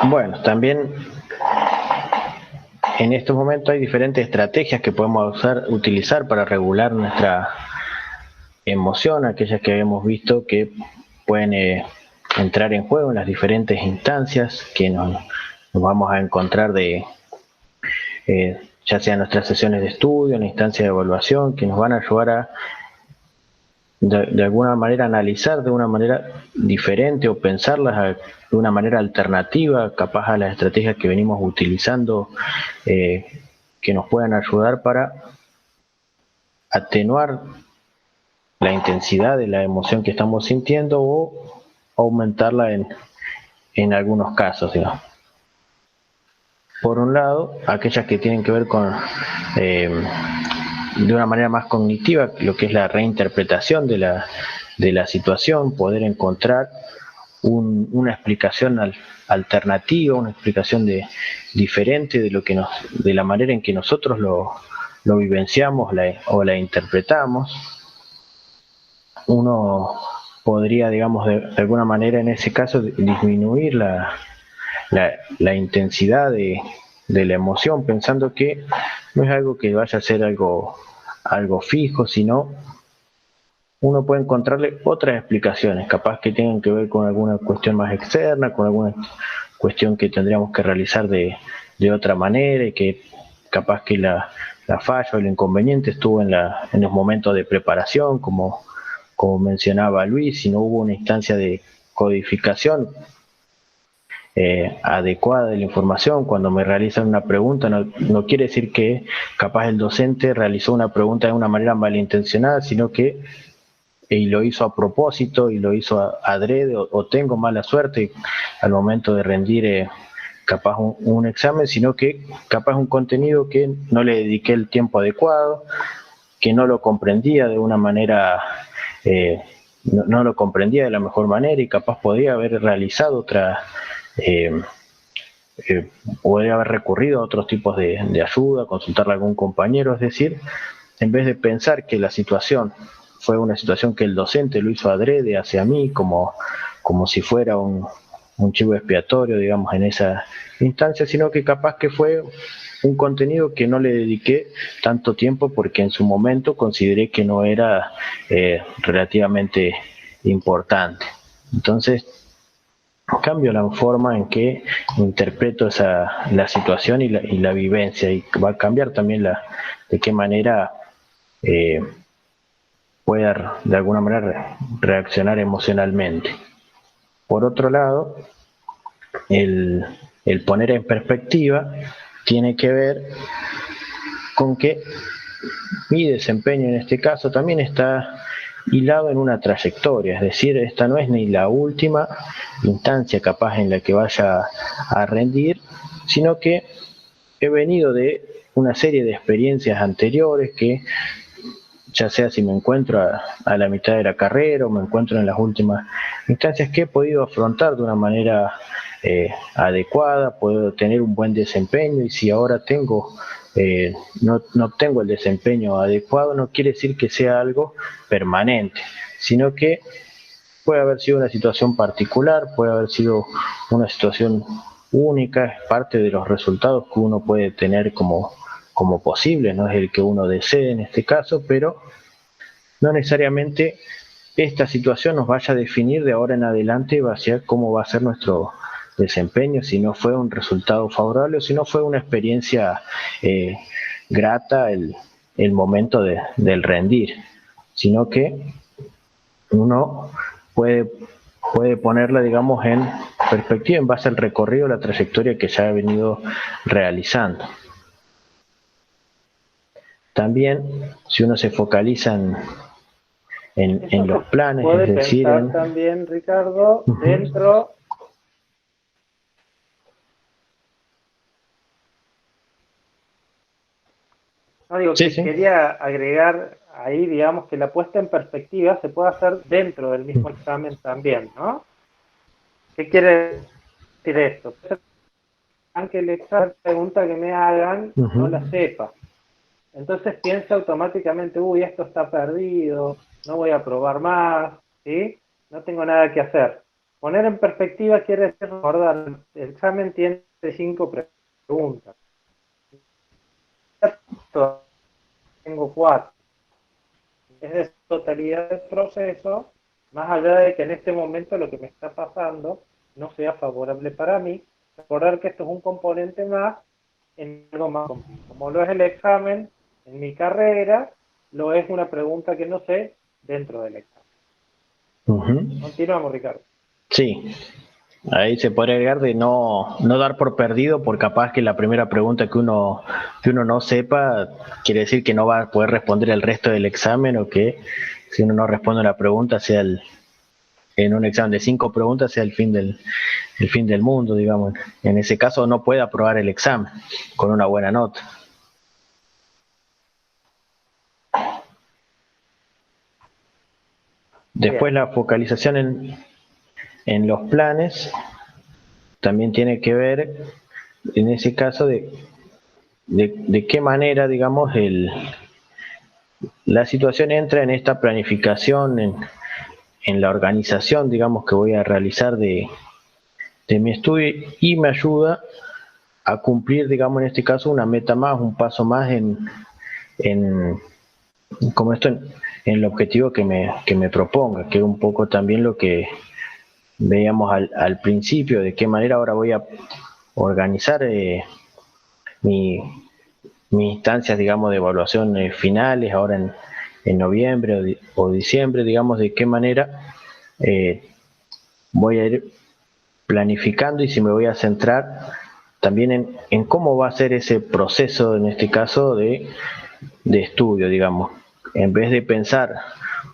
Bueno, también en estos momentos hay diferentes estrategias que podemos utilizar para regular nuestra emoción, aquellas que hemos visto que pueden entrar en juego en las diferentes instancias que nos vamos a encontrar ya sea en nuestras sesiones de estudio, en la instancia de evaluación, que nos van a ayudar a de alguna manera analizar de una manera diferente o pensarlas de una manera alternativa, capaz a las estrategias que venimos utilizando, que nos puedan ayudar para atenuar la intensidad de la emoción que estamos sintiendo o aumentarla en algunos casos, digamos. Por un lado, aquellas que tienen que ver con de una manera más cognitiva, lo que es la reinterpretación de de la situación, poder encontrar una explicación alternativa, una explicación diferente de de la manera en que nosotros lo vivenciamos o la interpretamos. Uno podría, digamos, de alguna manera en ese caso disminuir la intensidad de la emoción, pensando que no es algo que vaya a ser algo fijo, sino uno puede encontrarle otras explicaciones, capaz que tengan que ver con alguna cuestión más externa, con alguna cuestión que tendríamos que realizar de otra manera, y que capaz que la falla o el inconveniente estuvo en los momentos de preparación, como mencionaba Luis. Si no hubo una instancia de codificación adecuada de la información, cuando me realizan una pregunta, no quiere decir que capaz el docente realizó una pregunta de una manera malintencionada, sino que y lo hizo a propósito y lo hizo adrede, o tengo mala suerte al momento de rendir capaz un examen, sino que capaz un contenido que no le dediqué el tiempo adecuado, que no lo comprendía de una manera, no lo comprendía de la mejor manera, y capaz podría haber realizado otra, podría haber recurrido a otros tipos de ayuda, consultarle a algún compañero. Es decir, en vez de pensar que la situación fue una situación que el docente lo hizo adrede hacia mí, como si fuera un chivo expiatorio, digamos, en esa instancia, sino que capaz que fue un contenido que no le dediqué tanto tiempo porque en su momento consideré que no era relativamente importante. Entonces, cambio la forma en que interpreto la situación y la vivencia, y va a cambiar también de qué manera pueda de alguna manera reaccionar emocionalmente. Por otro lado, el poner en perspectiva tiene que ver con que mi desempeño en este caso también está hilado en una trayectoria, es decir, esta no es ni la última instancia capaz en la que vaya a rendir, sino que he venido de una serie de experiencias anteriores que, ya sea si me encuentro a la mitad de la carrera o me encuentro en las últimas instancias, que he podido afrontar de una manera adecuada, puedo tener un buen desempeño, y si ahora no obtengo el desempeño adecuado, no quiere decir que sea algo permanente, sino que puede haber sido una situación particular, puede haber sido una situación única, es parte de los resultados que uno puede tener como posible, no es el que uno desee en este caso, pero no necesariamente esta situación nos vaya a definir de ahora en adelante hacia cómo va a ser nuestro desempeño, si no fue un resultado favorable o si no fue una experiencia grata el momento del rendir, sino que uno puede ponerla, digamos, en perspectiva en base al recorrido, la trayectoria que ya ha venido realizando. También, si uno se focaliza en los planes, puede es decir, pensar también, Ricardo, dentro. No, digo, sí, que sí. quería agregar ahí, digamos, que la puesta en perspectiva se puede hacer dentro del mismo examen también, ¿no? ¿Qué quiere decir esto? Aunque el examen pregunta que me hagan no la sepa. Entonces piensa automáticamente, uy, esto está perdido, no voy a probar más, ¿sí? No tengo nada que hacer. Poner en perspectiva quiere decir recordar, el examen tiene 5 preguntas. Tengo 4. Es de totalidad del proceso, más allá de que en este momento lo que me está pasando no sea favorable para mí, recordar que esto es un componente más en algo más complejo. Como lo es el examen en mi carrera, lo es una pregunta que no sé dentro del examen. Continuamos, Ricardo. Sí, ahí se puede agregar de no dar por perdido por capaz que la primera pregunta que uno no sepa quiere decir que no va a poder responder el resto del examen, o que si uno no responde una pregunta en un examen de 5 preguntas sea el fin del mundo, digamos. En ese caso no puede aprobar el examen con una buena nota. Después Bien. la focalización en los planes también tiene que ver, en ese caso, de qué manera, digamos, la situación entra en esta planificación, en la organización, digamos, que voy a realizar de mi estudio y me ayuda a cumplir, digamos, en este caso, una meta más, un paso más en como esto en el objetivo que me proponga, que es un poco también lo que veíamos al principio, de qué manera ahora voy a organizar mi, mis instancias, digamos, de evaluación finales, ahora en noviembre o diciembre, digamos, de qué manera voy a ir planificando y si me voy a centrar también en cómo va a ser ese proceso, en este caso, de estudio, digamos. En vez de pensar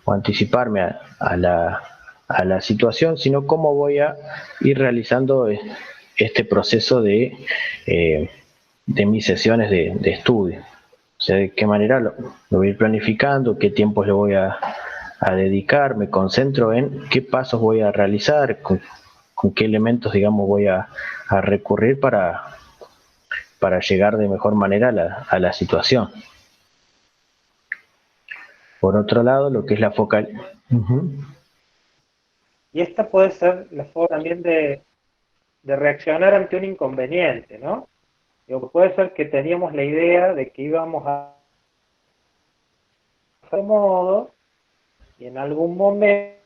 o anticiparme a la situación, sino cómo voy a ir realizando este proceso de mis sesiones de estudio. O sea, de qué manera lo voy a ir planificando, qué tiempos le voy a dedicar, me concentro en qué pasos voy a realizar, con qué elementos, digamos, voy a recurrir para llegar de mejor manera a la situación. Por otro lado, lo que es la focal. Uh-huh. Y esta puede ser la forma también de reaccionar ante un inconveniente, ¿no? Digo, puede ser que teníamos la idea de que íbamos a hacer modo y en algún momento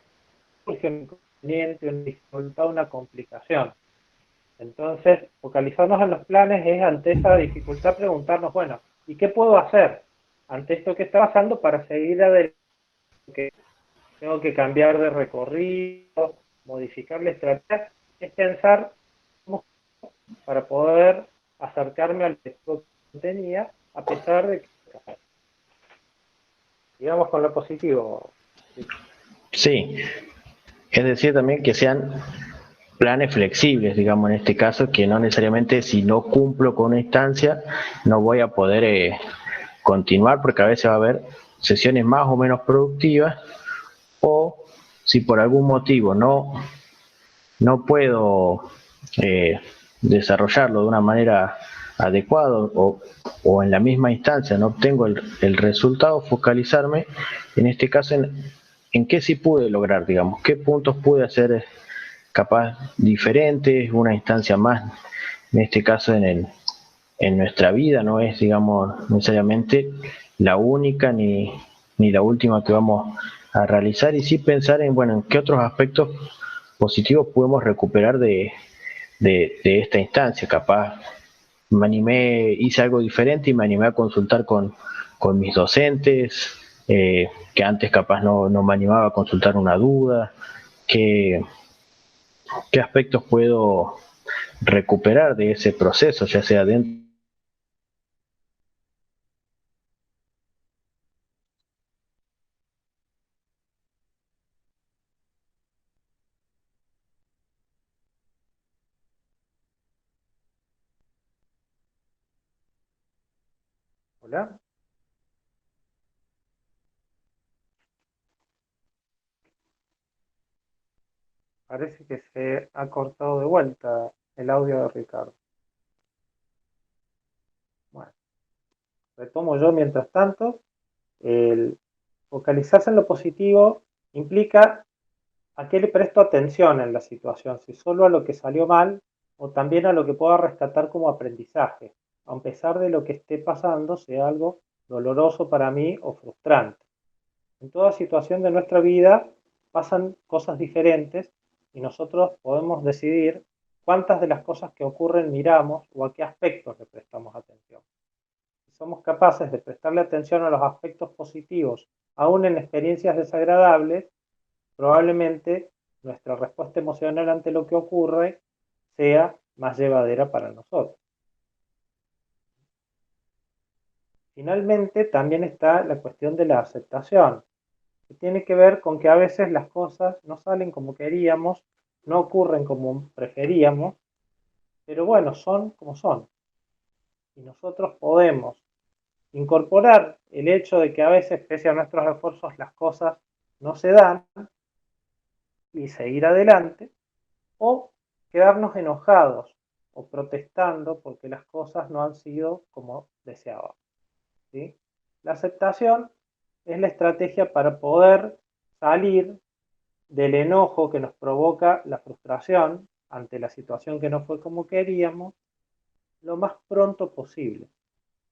surge un inconveniente, una dificultad, una complicación. Entonces, focalizarnos en los planes es ante esa dificultad preguntarnos, bueno, ¿y qué puedo hacer ante esto que está pasando para seguir adelante? Tengo que cambiar de recorrido, modificar la estrategia, es pensar para poder acercarme al objetivo que tenía, a pesar de que, digamos, con lo positivo. Sí, es decir, también que sean planes flexibles, digamos, en este caso, que no necesariamente si no cumplo con una instancia, no voy a poder continuar, porque a veces va a haber sesiones más o menos productivas, o si por algún motivo no puedo desarrollarlo de una manera adecuada o en la misma instancia no obtengo el resultado, focalizarme en este caso en qué sí pude lograr, digamos, qué puntos pude hacer capaz diferentes, una instancia más, en este caso en nuestra vida, no es, digamos, necesariamente la única ni la última que vamos a realizar, y sí pensar en, bueno, en qué otros aspectos positivos podemos recuperar de esta instancia. Capaz me animé, hice algo diferente y me animé a consultar con mis docentes, que antes capaz no me animaba a consultar una duda, qué, qué aspectos puedo recuperar de ese proceso, ya sea dentro. ¿Hola? Parece que se ha cortado de vuelta el audio de Ricardo. Bueno, retomo yo mientras tanto. El focalizarse en lo positivo implica a qué le presto atención en la situación, si solo a lo que salió mal o también a lo que pueda rescatar como aprendizaje, a pesar de lo que esté pasando, sea algo doloroso para mí o frustrante. En toda situación de nuestra vida pasan cosas diferentes y nosotros podemos decidir cuántas de las cosas que ocurren miramos o a qué aspectos le prestamos atención. Si somos capaces de prestarle atención a los aspectos positivos, aún en experiencias desagradables, probablemente nuestra respuesta emocional ante lo que ocurre sea más llevadera para nosotros. Finalmente, también está la cuestión de la aceptación, que tiene que ver con que a veces las cosas no salen como queríamos, no ocurren como preferíamos, pero bueno, son como son. Y nosotros podemos incorporar el hecho de que a veces, pese a nuestros esfuerzos, las cosas no se dan, y seguir adelante, o quedarnos enojados o protestando porque las cosas no han sido como deseábamos, ¿sí? La aceptación es la estrategia para poder salir del enojo que nos provoca la frustración ante la situación que no fue como queríamos lo más pronto posible.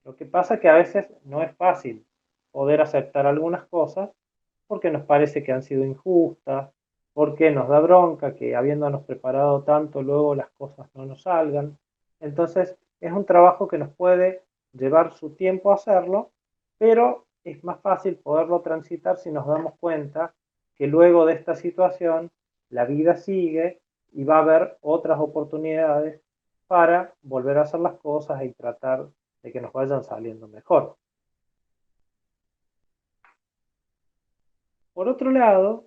Lo que pasa es que a veces no es fácil poder aceptar algunas cosas porque nos parece que han sido injustas, porque nos da bronca que habiéndonos preparado tanto luego las cosas no nos salgan. Entonces es un trabajo que nos puede llevar su tiempo hacerlo, pero es más fácil poderlo transitar si nos damos cuenta que luego de esta situación la vida sigue y va a haber otras oportunidades para volver a hacer las cosas y tratar de que nos vayan saliendo mejor. Por otro lado,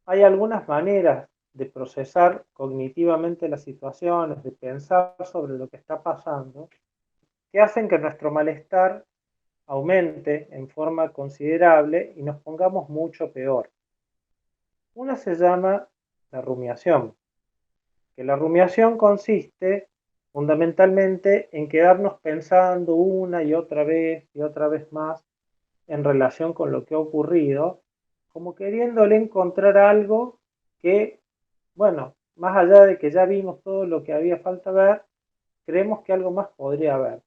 hay algunas maneras de procesar cognitivamente las situaciones, de pensar sobre lo que está pasando, que hacen que nuestro malestar aumente en forma considerable y nos pongamos mucho peor. Una se llama la rumiación, que la rumiación consiste fundamentalmente en quedarnos pensando una y otra vez más en relación con lo que ha ocurrido, como queriéndole encontrar algo que, bueno, más allá de que ya vimos todo lo que había falta ver, creemos que algo más podría haber.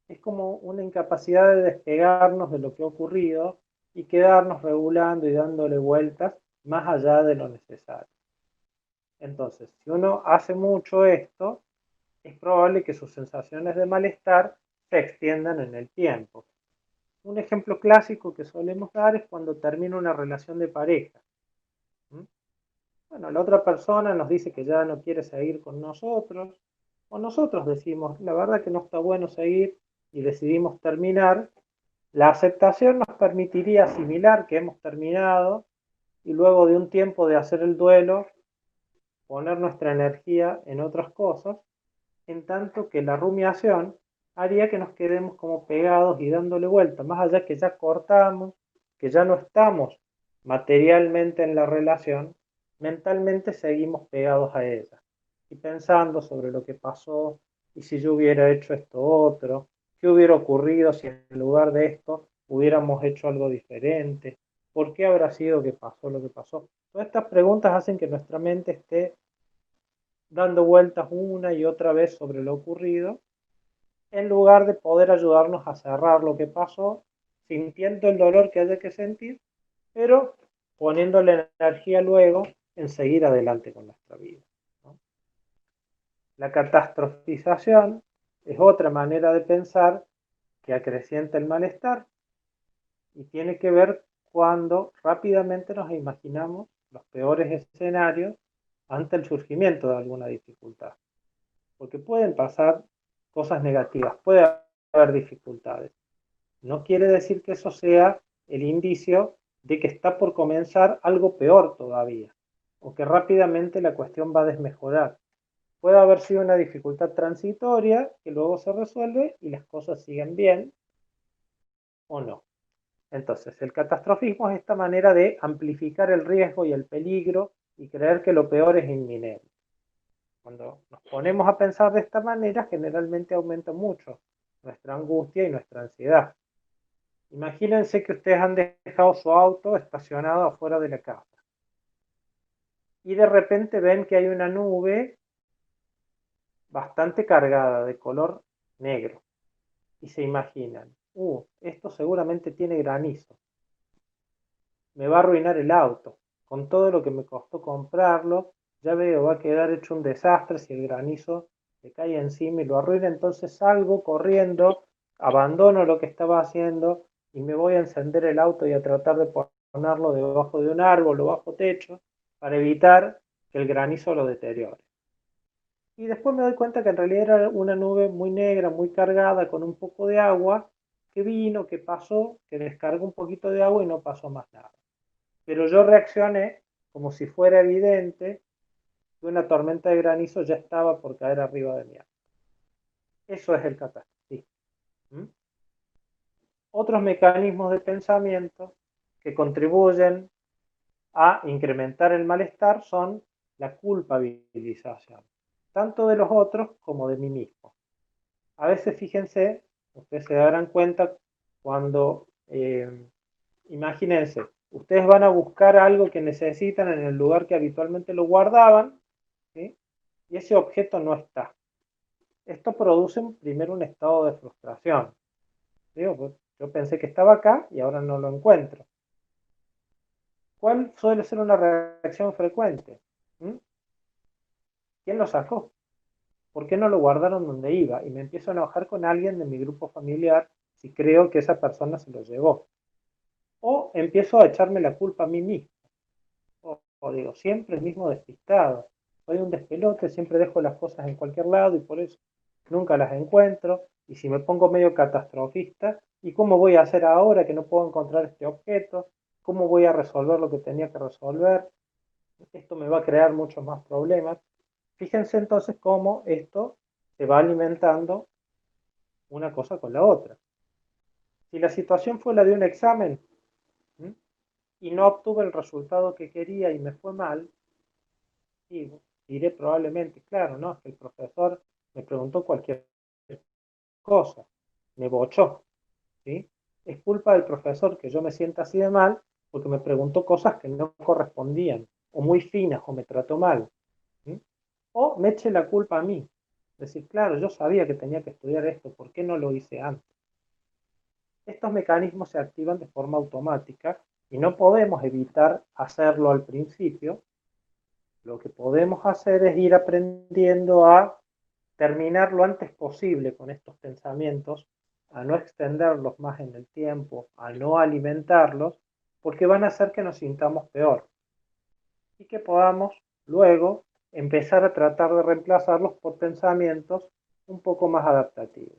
Es como una incapacidad de despegarnos de lo que ha ocurrido y quedarnos regulando y dándole vueltas más allá de lo necesario. Entonces, si uno hace mucho esto, es probable que sus sensaciones de malestar se extiendan en el tiempo. Un ejemplo clásico que solemos dar es cuando termina una relación de pareja. Bueno, la otra persona nos dice que ya no quiere seguir con nosotros, o nosotros decimos, la verdad que no está bueno seguir y decidimos terminar. La aceptación nos permitiría asimilar que hemos terminado y luego de un tiempo de hacer el duelo, poner nuestra energía en otras cosas, en tanto que la rumiación haría que nos quedemos como pegados y dándole vuelta, más allá que ya cortamos, que ya no estamos materialmente en la relación, mentalmente seguimos pegados a ella y pensando sobre lo que pasó y si yo hubiera hecho esto otro, qué hubiera ocurrido si en lugar de esto hubiéramos hecho algo diferente, por qué habrá sido que pasó lo que pasó. Todas estas preguntas hacen que nuestra mente esté dando vueltas una y otra vez sobre lo ocurrido, en lugar de poder ayudarnos a cerrar lo que pasó, sintiendo el dolor que haya que sentir, pero poniendo la energía luego en seguir adelante con nuestra vida, ¿no? La catastrofización es otra manera de pensar que acrecienta el malestar y tiene que ver cuando rápidamente nos imaginamos los peores escenarios ante el surgimiento de alguna dificultad. Porque pueden pasar cosas negativas, puede haber dificultades. No quiere decir que eso sea el indicio de que está por comenzar algo peor todavía, o que rápidamente la cuestión va a desmejorar. Puede haber sido una dificultad transitoria que luego se resuelve y las cosas siguen bien o no. Entonces, el catastrofismo es esta manera de amplificar el riesgo y el peligro y creer que lo peor es inminente. Cuando nos ponemos a pensar de esta manera, generalmente aumenta mucho nuestra angustia y nuestra ansiedad. Imagínense que ustedes han dejado su auto estacionado afuera de la casa y de repente ven que hay una nube bastante cargada de color negro y se imaginan, esto seguramente tiene granizo, me va a arruinar el auto, con todo lo que me costó comprarlo, ya veo, va a quedar hecho un desastre si el granizo le cae encima y lo arruina, entonces salgo corriendo, abandono lo que estaba haciendo y me voy a encender el auto y a tratar de ponerlo debajo de un árbol o bajo techo para evitar que el granizo lo deteriore. Y después me doy cuenta que en realidad era una nube muy negra, muy cargada, con un poco de agua, que vino, que pasó, que descargó un poquito de agua y no pasó más nada. Pero yo reaccioné como si fuera evidente que una tormenta de granizo ya estaba por caer arriba de mí. Eso es el catastrofismo. ¿Mm? Otros mecanismos de pensamiento que contribuyen a incrementar el malestar son la culpabilización, tanto de los otros como de mí mismo. A veces, fíjense, ustedes se darán cuenta cuando, imagínense, ustedes van a buscar algo que necesitan en el lugar que habitualmente lo guardaban, ¿sí? Y ese objeto no está. Esto produce primero un estado de frustración. Digo, pues, yo pensé que estaba acá y ahora no lo encuentro. ¿Cuál suele ser una reacción frecuente? ¿Mm? ¿Quién lo sacó? ¿Por qué no lo guardaron donde iba? Y me empiezo a enojar con alguien de mi grupo familiar si creo que esa persona se lo llevó. O empiezo a echarme la culpa a mí mismo. O digo, siempre el mismo despistado. Soy un despelote, siempre dejo las cosas en cualquier lado y por eso nunca las encuentro. Y si me pongo medio catastrofista, ¿y cómo voy a hacer ahora que no puedo encontrar este objeto? ¿Cómo voy a resolver lo que tenía que resolver? Esto me va a crear muchos más problemas. Fíjense entonces cómo esto se va alimentando una cosa con la otra. Si la situación fue la de un examen, ¿m? Y no obtuve el resultado que quería y me fue mal, y diré probablemente, claro, no, es que el profesor me preguntó cualquier cosa, me bochó, ¿sí? Es culpa del profesor que yo me sienta así de mal porque me preguntó cosas que no correspondían, o muy finas, o me trató mal, ¿sí? O me eche la culpa a mí. Es decir, claro, yo sabía que tenía que estudiar esto, ¿por qué no lo hice antes? Estos mecanismos se activan de forma automática y no podemos evitar hacerlo al principio. Lo que podemos hacer es ir aprendiendo a terminar lo antes posible con estos pensamientos, a no extenderlos más en el tiempo, a no alimentarlos, porque van a hacer que nos sintamos peor y que podamos luego empezar a tratar de reemplazarlos por pensamientos un poco más adaptativos.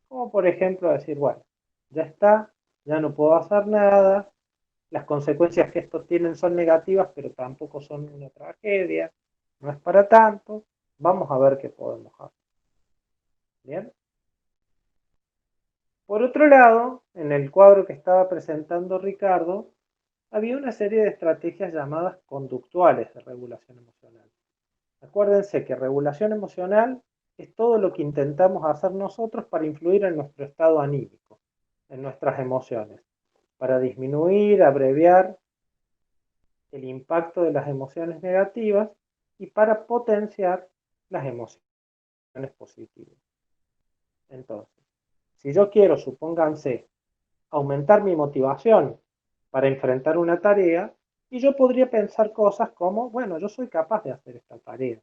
Como por ejemplo decir, bueno, ya está, ya no puedo hacer nada, las consecuencias que esto tienen son negativas, pero tampoco son una tragedia, no es para tanto, vamos a ver qué podemos hacer. ¿Bien? Por otro lado, en el cuadro que estaba presentando Ricardo, había una serie de estrategias llamadas conductuales de regulación emocional. Acuérdense que regulación emocional es todo lo que intentamos hacer nosotros para influir en nuestro estado anímico, en nuestras emociones, para disminuir, abreviar el impacto de las emociones negativas y para potenciar las emociones positivas. Entonces, si yo quiero, supónganse, aumentar mi motivación para enfrentar una tarea, y yo podría pensar cosas como, bueno, yo soy capaz de hacer esta tarea.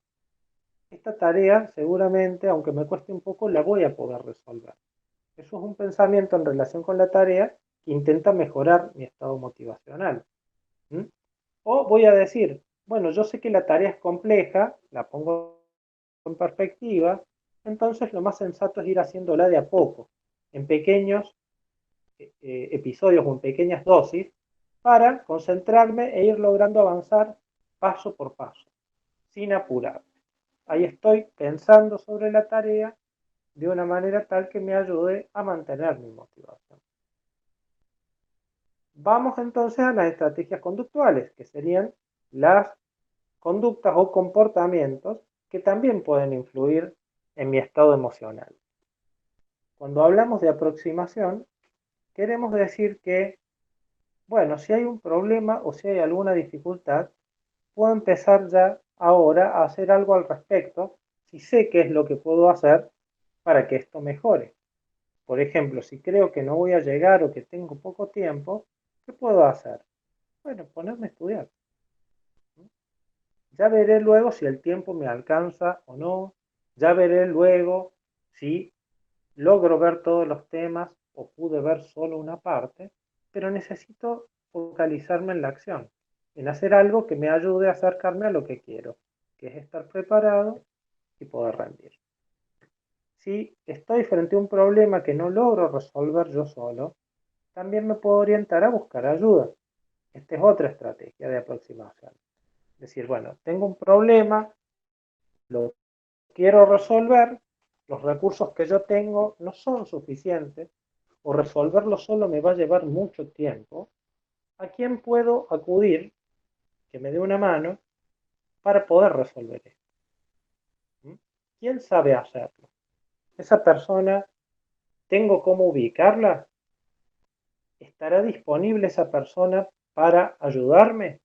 Esta tarea seguramente, aunque me cueste un poco, la voy a poder resolver. Eso es un pensamiento en relación con la tarea que intenta mejorar mi estado motivacional. ¿Mm? O voy a decir, bueno, yo sé que la tarea es compleja, la pongo en perspectiva, entonces lo más sensato es ir haciéndola de a poco, en pequeños episodios o en pequeñas dosis, para concentrarme e ir logrando avanzar paso por paso, sin apurar. Ahí estoy pensando sobre la tarea de una manera tal que me ayude a mantener mi motivación. Vamos entonces a las estrategias conductuales, que serían las conductas o comportamientos que también pueden influir en mi estado emocional. Cuando hablamos de aproximación, queremos decir que, bueno, si hay un problema o si hay alguna dificultad, puedo empezar ya ahora a hacer algo al respecto si sé qué es lo que puedo hacer para que esto mejore. Por ejemplo, si creo que no voy a llegar o que tengo poco tiempo, ¿qué puedo hacer? Bueno, ponerme a estudiar. Ya veré luego si el tiempo me alcanza o no. Ya veré luego si logro ver todos los temas o pude ver solo una parte, pero necesito focalizarme en la acción, en hacer algo que me ayude a acercarme a lo que quiero, que es estar preparado y poder rendir. Si estoy frente a un problema que no logro resolver yo solo, también me puedo orientar a buscar ayuda. Esta es otra estrategia de aproximación. Es decir, bueno, tengo un problema, lo quiero resolver, los recursos que yo tengo no son suficientes, o resolverlo solo me va a llevar mucho tiempo. ¿A quién puedo acudir que me dé una mano para poder resolver esto. ¿Mm? ¿Quién sabe hacerlo? Esa persona, ¿tengo cómo ubicarla? ¿Estará disponible esa persona para ayudarme?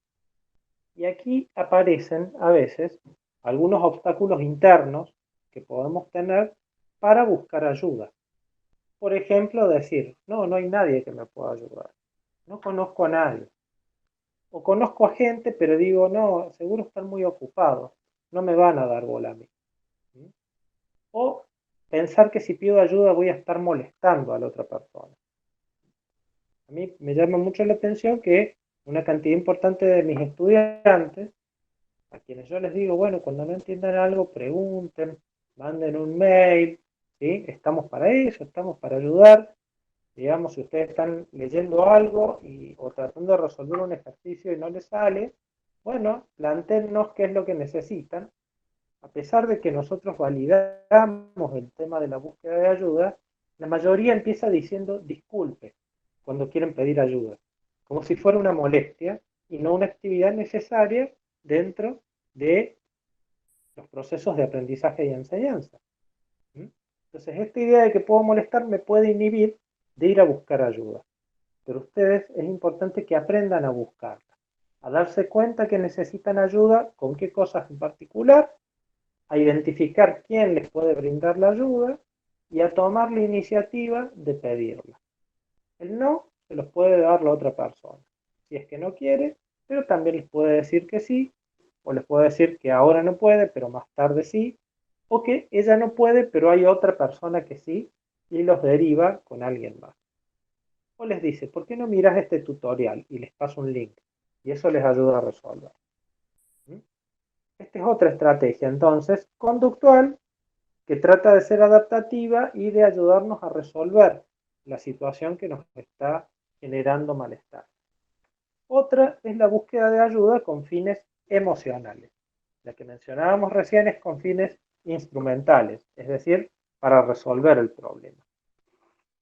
Y aquí aparecen a veces algunos obstáculos internos que podemos tener para buscar ayuda. Por ejemplo, decir, no, no hay nadie que me pueda ayudar. No conozco a nadie. O conozco a gente, pero digo, no, seguro están muy ocupados. No me van a dar bola a mí. ¿Mm? O pensar que si pido ayuda voy a estar molestando a la otra persona. A mí me llama mucho la atención que una cantidad importante de mis estudiantes, a quienes yo les digo, bueno, cuando no entiendan algo, pregunten, manden un mail, ¿sí? Estamos para eso, estamos para ayudar. Digamos, si ustedes están leyendo algo o tratando de resolver un ejercicio y no les sale, bueno, plantéennos qué es lo que necesitan. A pesar de que nosotros validamos el tema de la búsqueda de ayuda, la mayoría empieza diciendo disculpe cuando quieren pedir ayuda, como si fuera una molestia y no una actividad necesaria dentro de los procesos de aprendizaje y enseñanza. ¿Mm? Entonces, esta idea de que puedo molestar me puede inhibir de ir a buscar ayuda. Pero ustedes es importante que aprendan a buscarla, a darse cuenta que necesitan ayuda, con qué cosas en particular, a identificar quién les puede brindar la ayuda y a tomar la iniciativa de pedirla. El no se los puede dar la otra persona, si es que no quiere, pero también les puede decir que sí, o les puede decir que ahora no puede, pero más tarde sí, o que ella no puede, pero hay otra persona que sí, y los deriva con alguien más. O les dice, ¿por qué no miras este tutorial? Y les pasa un link, y eso les ayuda a resolver. ¿Mm? Esta es otra estrategia, entonces, conductual, que trata de ser adaptativa y de ayudarnos a resolver la situación que nos está generando malestar. Otra es la búsqueda de ayuda con fines emocionales. La que mencionábamos recién es con fines instrumentales, es decir, para resolver el problema.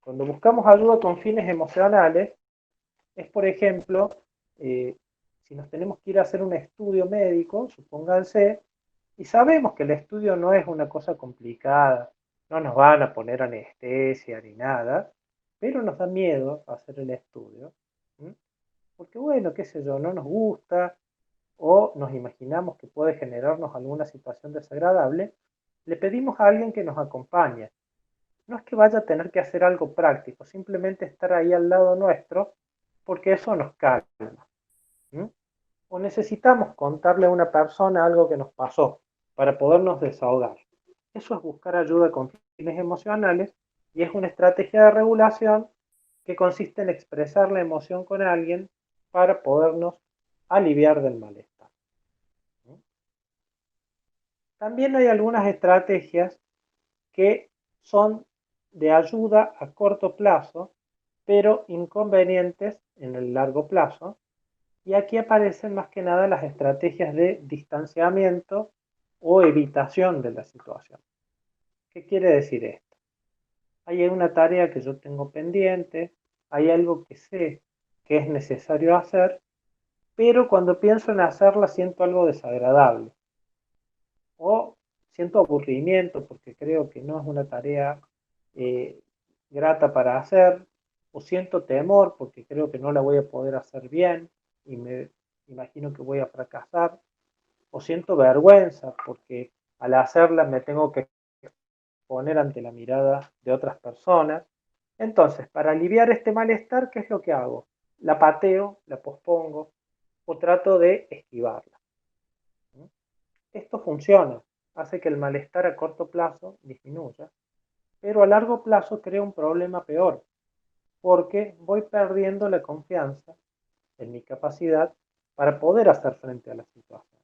Cuando buscamos ayuda con fines emocionales, es por ejemplo, si nos tenemos que ir a hacer un estudio médico, supónganse, y sabemos que el estudio no es una cosa complicada, no nos van a poner anestesia ni nada, pero nos da miedo hacer el estudio, ¿sí? Porque bueno, qué sé yo, no nos gusta o nos imaginamos que puede generarnos alguna situación desagradable, le pedimos a alguien que nos acompañe. No es que vaya a tener que hacer algo práctico, simplemente estar ahí al lado nuestro, porque eso nos calma. ¿Mm? O necesitamos contarle a una persona algo que nos pasó para podernos desahogar. Eso es buscar ayuda con fines emocionales y es una estrategia de regulación que consiste en expresar la emoción con alguien para podernos aliviar del malestar. También hay algunas estrategias que son de ayuda a corto plazo, pero inconvenientes en el largo plazo. Y aquí aparecen más que nada las estrategias de distanciamiento o evitación de la situación. ¿Qué quiere decir esto? Hay una tarea que yo tengo pendiente, hay algo que sé que es necesario hacer, pero cuando pienso en hacerla siento algo desagradable o siento aburrimiento porque creo que no es una tarea eh, grata para hacer, o siento temor porque creo que no la voy a poder hacer bien y me imagino que voy a fracasar, o siento vergüenza porque al hacerla me tengo que poner ante la mirada de otras personas. Entonces, para aliviar este malestar, ¿qué es lo que hago? La pateo, la pospongo o trato de esquivarla. Esto funciona, hace que el malestar a corto plazo disminuya, pero a largo plazo crea un problema peor, porque voy perdiendo la confianza en mi capacidad para poder hacer frente a la situación.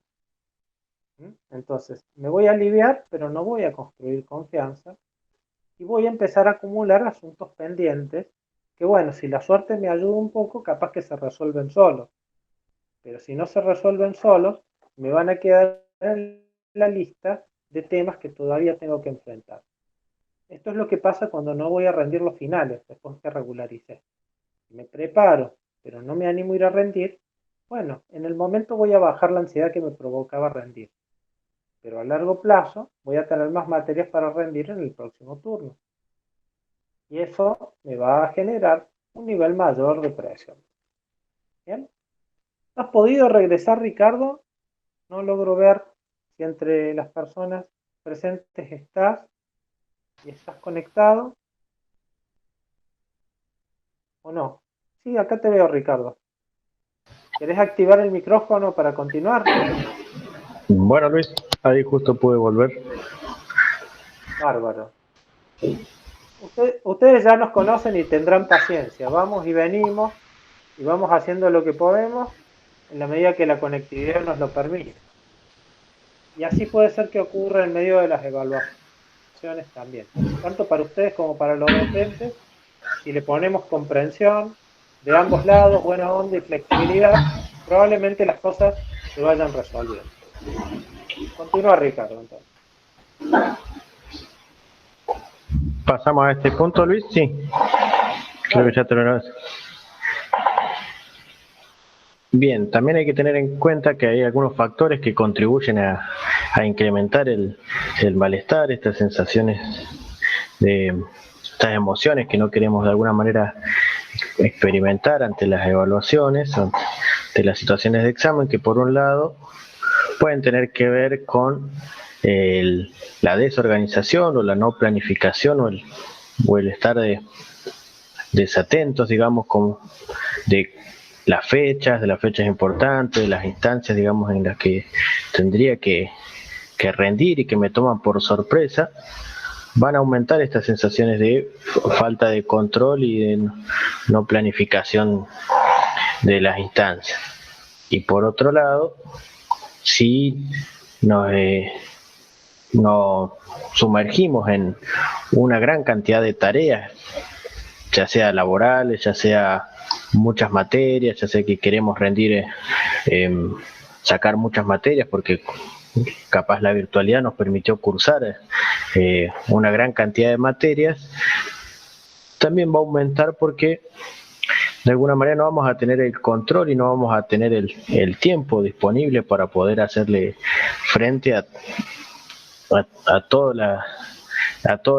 Entonces, me voy a aliviar, pero no voy a construir confianza y voy a empezar a acumular asuntos pendientes que, bueno, si la suerte me ayuda un poco, capaz que se resuelven solos, pero si no se resuelven solos, me van a quedar en la lista de temas que todavía tengo que enfrentar. Esto es lo que pasa cuando no voy a rendir los finales, después que regularicé. Me preparo, pero no me animo a ir a rendir, bueno, en el momento voy a bajar la ansiedad que me provocaba rendir, pero a largo plazo voy a tener más materias para rendir en el próximo turno. Y eso me va a generar un nivel mayor de presión. ¿Bien? ¿Has podido regresar, Ricardo? No logro ver si entre las personas presentes estás y estás conectado o no. Sí, acá te veo, Ricardo. ¿Querés activar el micrófono para continuar? Bueno, Luis, ahí justo pude volver. Bárbaro. Ustedes ya nos conocen y tendrán paciencia. Vamos y venimos y vamos haciendo lo que podemos en la medida que la conectividad nos lo permite. Y así puede ser que ocurra en medio de las evaluaciones también. Tanto para ustedes como para los docentes, si le ponemos comprensión de ambos lados, buena onda y flexibilidad, probablemente las cosas se vayan resolviendo. Continúa, Ricardo, entonces. ¿Pasamos a este punto, Luis? Sí. Creo que ya terminó. Bien, también hay que tener en cuenta que hay algunos factores que contribuyen a incrementar el malestar, estas sensaciones estas emociones que no queremos de alguna manera experimentar ante las evaluaciones, ante las situaciones de examen, que por un lado pueden tener que ver con la desorganización o la no planificación o el estar desatentos, digamos, de las fechas importantes, de las instancias, digamos, en las que tendría que rendir y que me toman por sorpresa. Van a aumentar estas sensaciones de falta de control y de no planificación de las instancias. Y por otro lado, si nos sumergimos en una gran cantidad de tareas, ya sea laborales, ya sea muchas materias, ya sea que queremos rendir, sacar muchas materias porque capaz la virtualidad nos permitió cursar una gran cantidad de materias, también va a aumentar porque de alguna manera no vamos a tener el control y no vamos a tener el tiempo disponible para poder hacerle frente a todos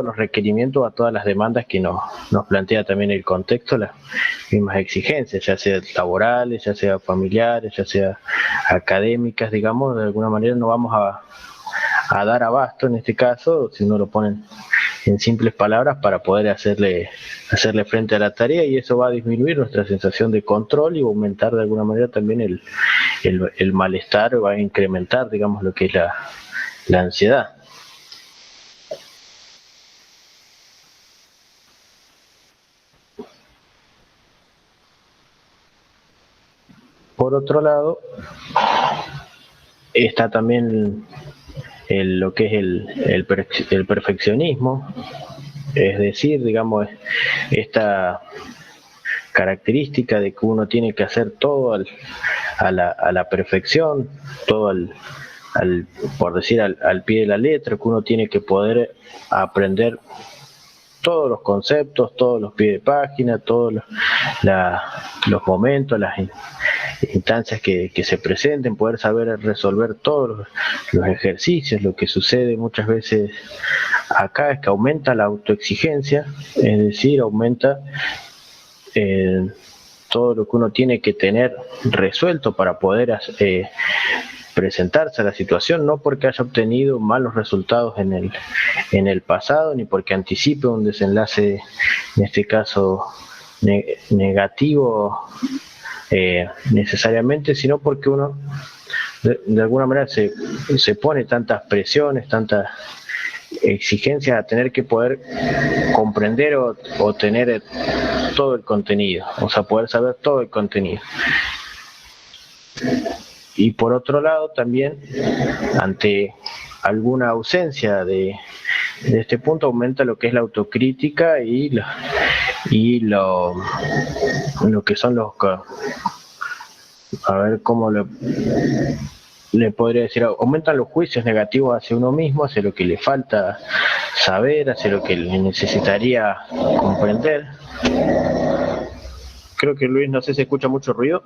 los requerimientos, a todas las demandas que nos plantea también el contexto, las mismas exigencias, ya sea laborales, ya sea familiares, ya sea académicas, digamos. De alguna manera no vamos a dar abasto en este caso, si no lo ponen en simples palabras, para poder hacerle frente a la tarea, y eso va a disminuir nuestra sensación de control y va a aumentar de alguna manera también el malestar, va a incrementar, digamos, lo que es la ansiedad. Por otro lado, está también lo que es el perfeccionismo, es decir, digamos, esta característica de que uno tiene que hacer todo a la perfección, todo por decir, al pie de la letra, que uno tiene que poder aprender todos los conceptos, todos los pies de página, todos los momentos, las instancias que se presenten, poder saber resolver todos los ejercicios. Lo que sucede muchas veces acá es que aumenta la autoexigencia, es decir, aumenta todo lo que uno tiene que tener resuelto para poder presentarse a la situación, no porque haya obtenido malos resultados en el pasado, ni porque anticipe un desenlace, en este caso negativo necesariamente, sino porque uno de alguna manera se pone tantas presiones, tantas exigencias a tener que poder comprender o tener todo el contenido, o sea, poder saber todo el contenido. Y por otro lado también, ante alguna ausencia de este punto, aumenta lo que es la autocrítica y lo que son a ver cómo le podría decir, aumentan los juicios negativos hacia uno mismo, hacia lo que le falta saber, hacia lo que le necesitaría comprender. Creo que, Luis, no sé si escucha mucho ruido.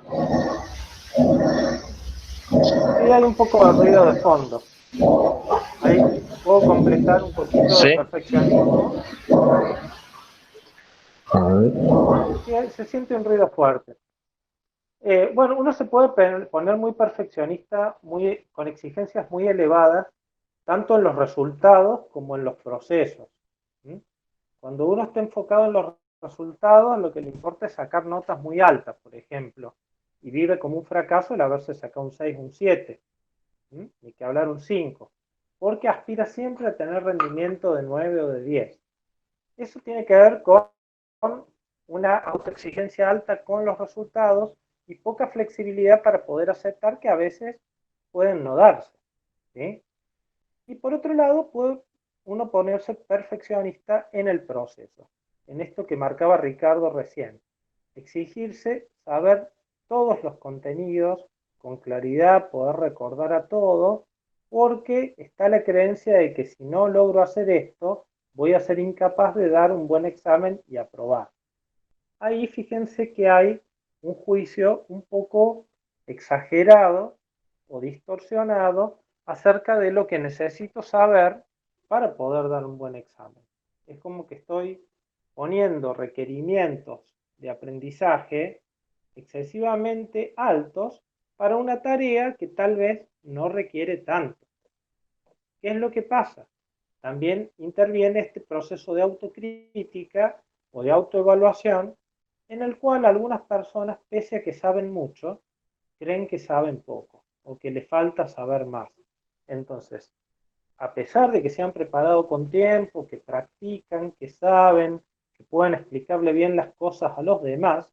Ahí hay un poco de ruido de fondo. Ahí puedo completar un poquito de Sí. perfeccionismo. A ver. Sí, se siente un ruido fuerte. Bueno, uno se puede poner muy perfeccionista, con exigencias muy elevadas, tanto en los resultados como en los procesos. ¿Mm? Cuando uno está enfocado en los resultados, lo que le importa es sacar notas muy altas, por ejemplo, y vive como un fracaso el haberse sacado un 6, un 7, ni que hablar un 5, porque aspira siempre a tener rendimiento de 9 o de 10. Eso tiene que ver con una autoexigencia alta con los resultados y poca flexibilidad para poder aceptar que a veces pueden no darse. ¿Sí? Y por otro lado, puede uno ponerse perfeccionista en el proceso, en esto que marcaba Ricardo recién. Exigirse saber todos los contenidos con claridad, poder recordar a todo, porque está la creencia de que si no logro hacer esto, voy a ser incapaz de dar un buen examen y aprobar. Ahí fíjense que hay un juicio un poco exagerado o distorsionado acerca de lo que necesito saber para poder dar un buen examen. Es como que estoy poniendo requerimientos de aprendizaje excesivamente altos para una tarea que tal vez no requiere tanto. ¿Qué es lo que pasa? También interviene este proceso de autocrítica o de autoevaluación en el cual algunas personas, pese a que saben mucho, creen que saben poco o que les falta saber más. Entonces, a pesar de que se han preparado con tiempo, que practican, que saben, que pueden explicarle bien las cosas a los demás,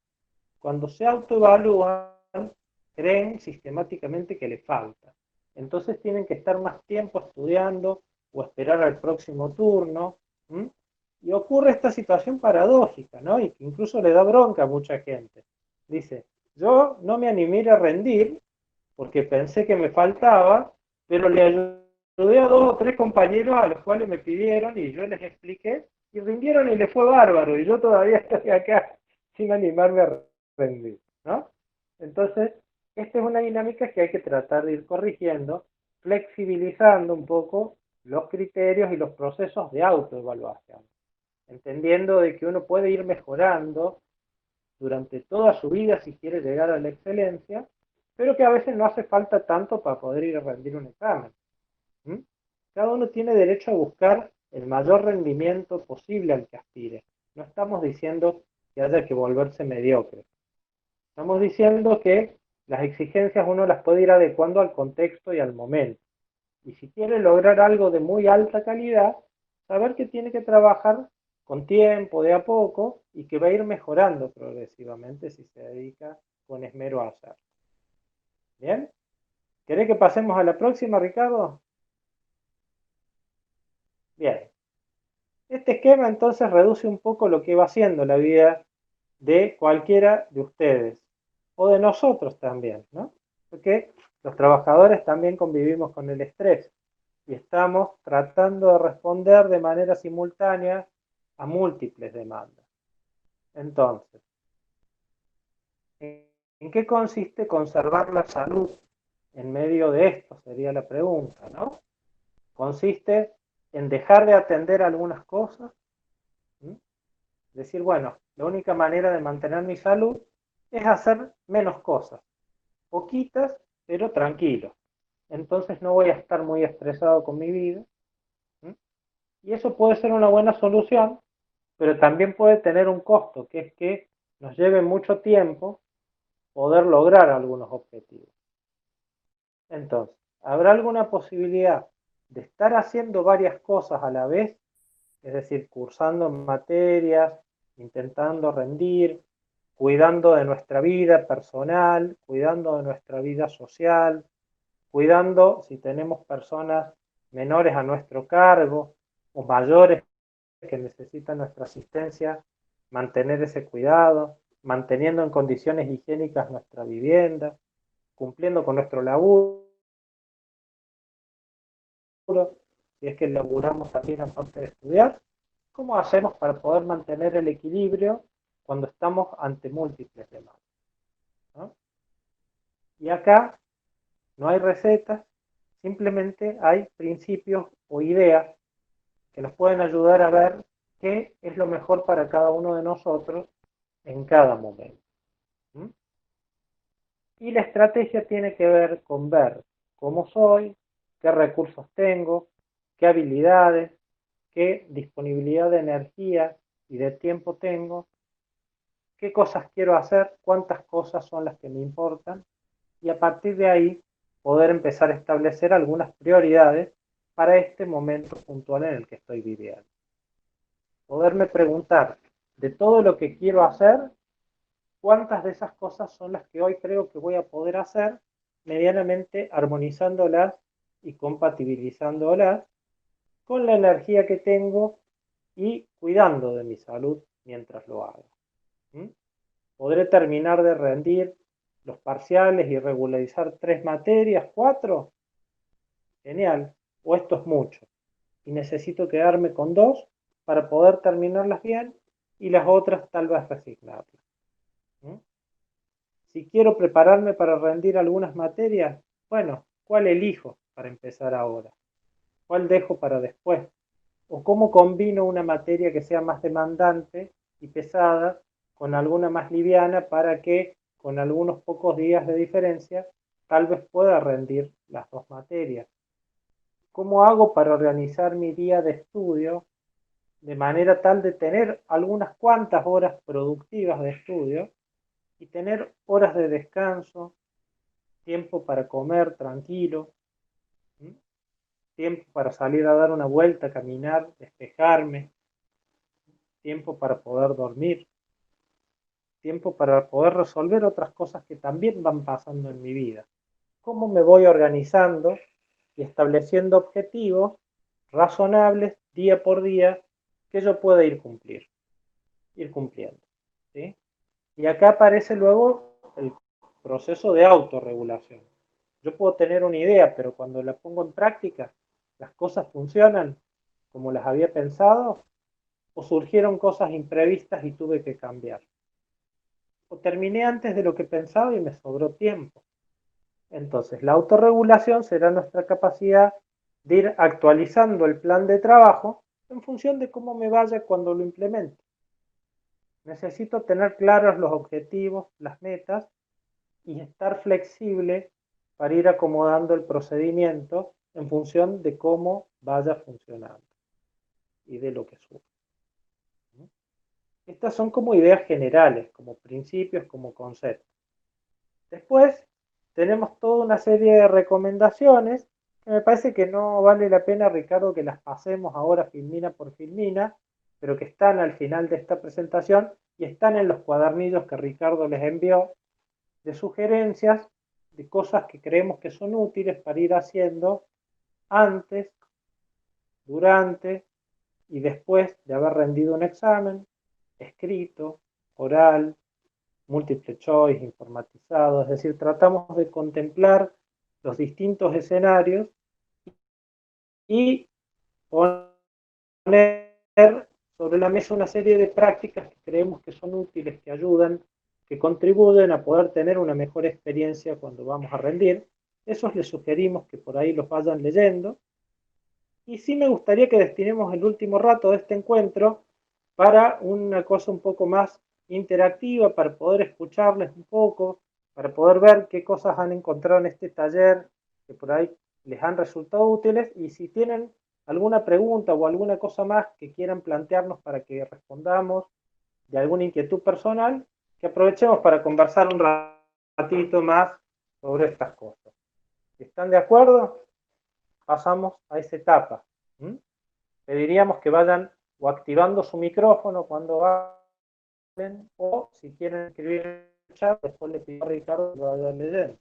cuando se autoevalúan, creen sistemáticamente que les falta. Entonces tienen que estar más tiempo estudiando o esperar al próximo turno. ¿Mm? Y ocurre esta situación paradójica, ¿no? Y que incluso le da bronca a mucha gente. Dice, yo no me animé a rendir porque pensé que me faltaba, pero le ayudé a 2 o 3 compañeros a los cuales me pidieron y yo les expliqué y rindieron y les fue bárbaro y yo todavía estoy acá sin animarme a rendir, ¿no? Entonces, esta es una dinámica que hay que tratar de ir corrigiendo, flexibilizando un poco los criterios y los procesos de autoevaluación, entendiendo de que uno puede ir mejorando durante toda su vida si quiere llegar a la excelencia, pero que a veces no hace falta tanto para poder ir a rendir un examen. ¿Mm? Cada uno tiene derecho a buscar el mayor rendimiento posible al que aspire. No estamos diciendo que haya que volverse mediocre. Estamos diciendo que las exigencias uno las puede ir adecuando al contexto y al momento. Y si quiere lograr algo de muy alta calidad, saber que tiene que trabajar con tiempo, de a poco, y que va a ir mejorando progresivamente si se dedica con esmero a hacer. ¿Bien? ¿Querés que pasemos a la próxima, Ricardo? Bien. Este esquema entonces reduce un poco lo que va haciendo la vida de cualquiera de ustedes, o de nosotros también, ¿no? Porque los trabajadores también convivimos con el estrés y estamos tratando de responder de manera simultánea a múltiples demandas. Entonces, ¿en qué consiste conservar la salud en medio de esto? Sería la pregunta, ¿no? Consiste en dejar de atender algunas cosas, ¿sí? Decir, bueno, la única manera de mantener mi salud es hacer menos cosas, poquitas, pero tranquilo. Entonces no voy a estar muy estresado con mi vida. ¿Sí? Y eso puede ser una buena solución, pero también puede tener un costo, que es que nos lleve mucho tiempo poder lograr algunos objetivos. Entonces, ¿habrá alguna posibilidad de estar haciendo varias cosas a la vez? Es decir, cursando materias, intentando rendir, cuidando de nuestra vida personal, cuidando de nuestra vida social, cuidando si tenemos personas menores a nuestro cargo o mayores que necesitan nuestra asistencia, mantener ese cuidado, manteniendo en condiciones higiénicas nuestra vivienda, cumpliendo con nuestro laburo, si es que laburamos también aparte de estudiar. ¿Cómo hacemos para poder mantener el equilibrio cuando estamos ante múltiples demandas? ¿No? Y acá No hay recetas, simplemente hay principios o ideas que nos pueden ayudar a ver qué es lo mejor para cada uno de nosotros en cada momento. ¿Mm? Y la estrategia tiene que ver con ver cómo soy, qué recursos tengo, qué habilidades, qué disponibilidad de energía y de tiempo tengo, qué cosas quiero hacer, cuántas cosas son las que me importan, y a partir de ahí poder empezar a establecer algunas prioridades para este momento puntual en el que estoy viviendo. Poderme preguntar de todo lo que quiero hacer, cuántas de esas cosas son las que hoy creo que voy a poder hacer, medianamente armonizándolas y compatibilizándolas con la energía que tengo y cuidando de mi salud mientras lo hago. ¿Mm? ¿Podré terminar de rendir los parciales y regularizar 3 materias, 4? Genial. O esto es mucho y necesito quedarme con 2 para poder terminarlas bien y las otras tal vez resignarlas. ¿Mm? Si quiero prepararme para rendir algunas materias, bueno, ¿cuál elijo para empezar ahora? ¿Cuál dejo para después? ¿O cómo combino una materia que sea más demandante y pesada con alguna más liviana para que con algunos pocos días de diferencia tal vez pueda rendir las 2 materias? ¿Cómo hago para organizar mi día de estudio de manera tal de tener algunas cuantas horas productivas de estudio y tener horas de descanso, tiempo para comer tranquilo, ¿sí? Tiempo para salir a dar una vuelta, caminar, despejarme, tiempo para poder dormir, tiempo para poder resolver otras cosas que también van pasando en mi vida? ¿Cómo me voy organizando y estableciendo objetivos razonables día por día que yo pueda ir cumpliendo? ¿Sí? Y acá aparece luego el proceso de autorregulación. Yo puedo tener una idea, pero cuando la pongo en práctica, las cosas funcionan como las había pensado, o surgieron cosas imprevistas y tuve que cambiar. O terminé antes de lo que pensaba y me sobró tiempo. Entonces, la autorregulación será nuestra capacidad de ir actualizando el plan de trabajo en función de cómo me vaya cuando lo implemente. Necesito tener claros los objetivos, las metas y estar flexible para ir acomodando el procedimiento en función de cómo vaya funcionando y de lo que surja. Estas son como ideas generales, como principios, como conceptos. Después tenemos toda una serie de recomendaciones que me parece que no vale la pena, Ricardo, que las pasemos ahora filmina por filmina, pero que están al final de esta presentación y están en los cuadernillos que Ricardo les envió, de sugerencias, de cosas que creemos que son útiles para ir haciendo antes, durante y después de haber rendido un examen, escrito, oral, múltiple choice, informatizado. Es decir, tratamos de contemplar los distintos escenarios y poner sobre la mesa una serie de prácticas que creemos que son útiles, que ayudan, que contribuyen a poder tener una mejor experiencia cuando vamos a rendir. Esos les sugerimos que por ahí los vayan leyendo. Y sí me gustaría que destinemos el último rato de este encuentro para una cosa un poco más interactiva, para poder escucharles un poco, para poder ver qué cosas han encontrado en este taller que por ahí les han resultado útiles, y si tienen alguna pregunta o alguna cosa más que quieran plantearnos para que respondamos, de alguna inquietud personal, que aprovechemos para conversar un ratito más sobre estas cosas. ¿Están de acuerdo? Pasamos a esa etapa. ¿Mm? Pediríamos que vayan o activando su micrófono cuando hablen, o si quieren escribir en el chat, después le pido a Ricardo que lo vaya leyendo.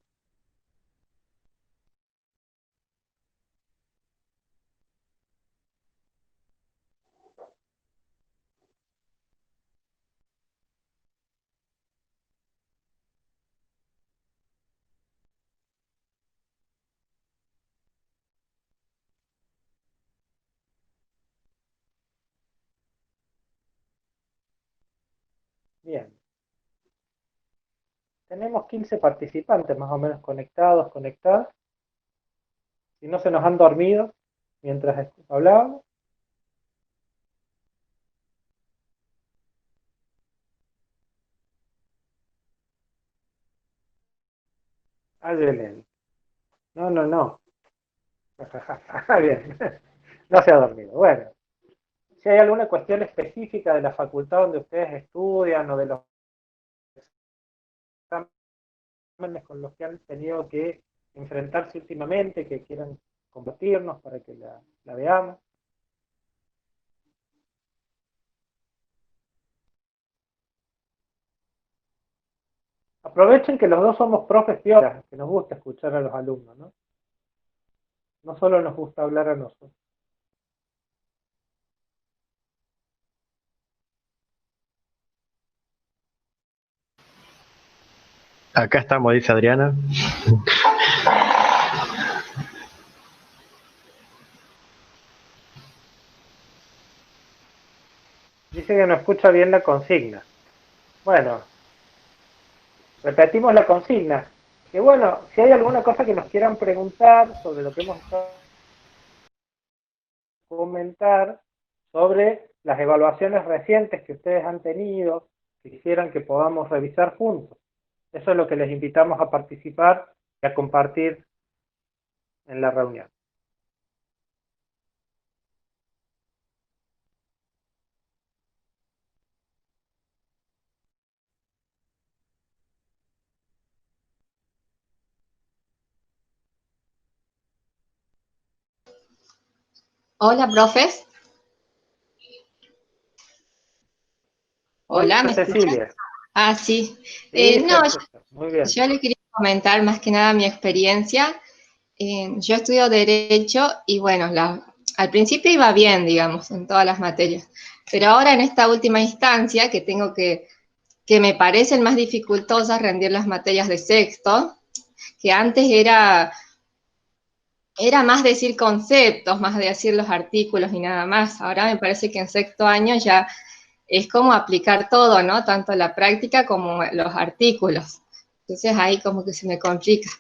Bien. Tenemos 15 participantes más o menos conectados, conectadas. Si no se nos han dormido mientras hablábamos. Ayelen. No, no, no. Bien. No se ha dormido. Bueno, si hay alguna cuestión específica de la facultad donde ustedes estudian o de los exámenes con los que han tenido que enfrentarse últimamente, que quieran compartirnos para que la veamos. Aprovechen que los dos somos profes piolas, que nos gusta escuchar a los alumnos, ¿no? No solo nos gusta hablar a nosotros. Acá estamos, dice Adriana. Dice que no escucha bien la consigna. Bueno, repetimos la consigna. Que bueno, si hay alguna cosa que nos quieran preguntar sobre lo que hemos estado comentar, sobre las evaluaciones recientes que ustedes han tenido, que quisieran que podamos revisar juntos. Eso es lo que les invitamos a participar y a compartir en la reunión. Hola, profes. Hola, Hola, ¿me escuchan? Cecilia. Ah, sí. Sí, se No, escucha. Muy bien. yo le quería comentar más que nada mi experiencia. Yo estudio Derecho y bueno, al principio iba bien, digamos, en todas las materias. Pero ahora en esta última instancia, que me parecen más dificultosas rendir las materias de sexto, que antes era más decir conceptos, más de decir los artículos y nada más. Ahora me parece que en sexto año ya es como aplicar todo, ¿no? Tanto la práctica como los artículos. Entonces ahí como que se me complica.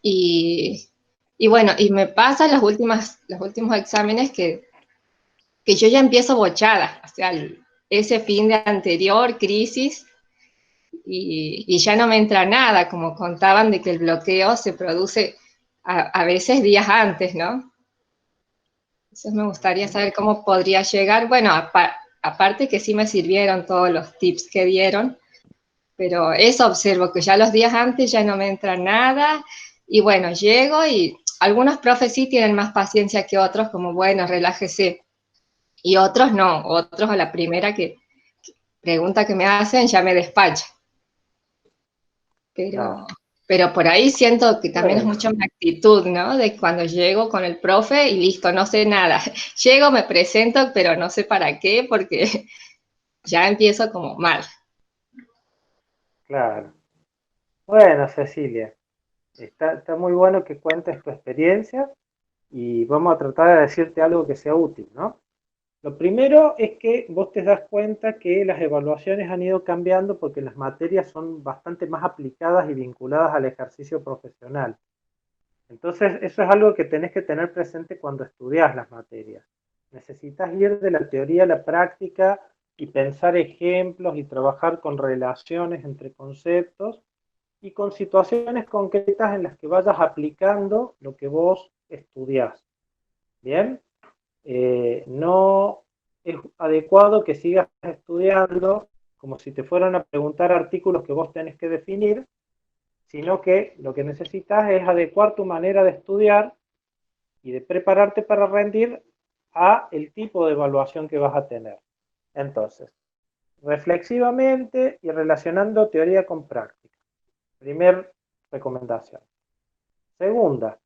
Y, y bueno, y me pasa los últimos exámenes que yo ya empiezo bochada, o sea, ese fin de anterior, crisis, y ya no me entra nada, como contaban de que el bloqueo se produce a veces días antes, ¿no? Entonces me gustaría saber cómo podría llegar, bueno, aparte que sí me sirvieron todos los tips que dieron, pero eso observo, que ya los días antes ya no me entra nada, y bueno, llego y algunos profes sí tienen más paciencia que otros, como bueno, relájese, y otros no, otros a la primera pregunta que me hacen ya me despacha. Claro. Pero por ahí siento que también es Bueno, mucho mi actitud, ¿no? De cuando llego con el profe y listo, no sé nada. Llego, me presento, pero no sé para qué, porque ya empiezo como mal. claro. Bueno, Cecilia, está muy bueno que cuentes tu experiencia y vamos a tratar de decirte algo que sea útil, ¿no? Lo primero es que vos te das cuenta que las evaluaciones han ido cambiando porque las materias son bastante más aplicadas y vinculadas al ejercicio profesional. Entonces, eso es algo que tenés que tener presente cuando estudias las materias. Necesitas ir de la teoría a la práctica y pensar ejemplos y trabajar con relaciones entre conceptos y con situaciones concretas en las que vayas aplicando lo que vos estudiás. ¿Bien? No es adecuado que sigas estudiando como si te fueran a preguntar artículos que vos tenés que definir, sino que lo que necesitas es adecuar tu manera de estudiar y de prepararte para rendir a el tipo de evaluación que vas a tener. Entonces, reflexivamente y relacionando teoría con práctica. Primer recomendación. Segunda,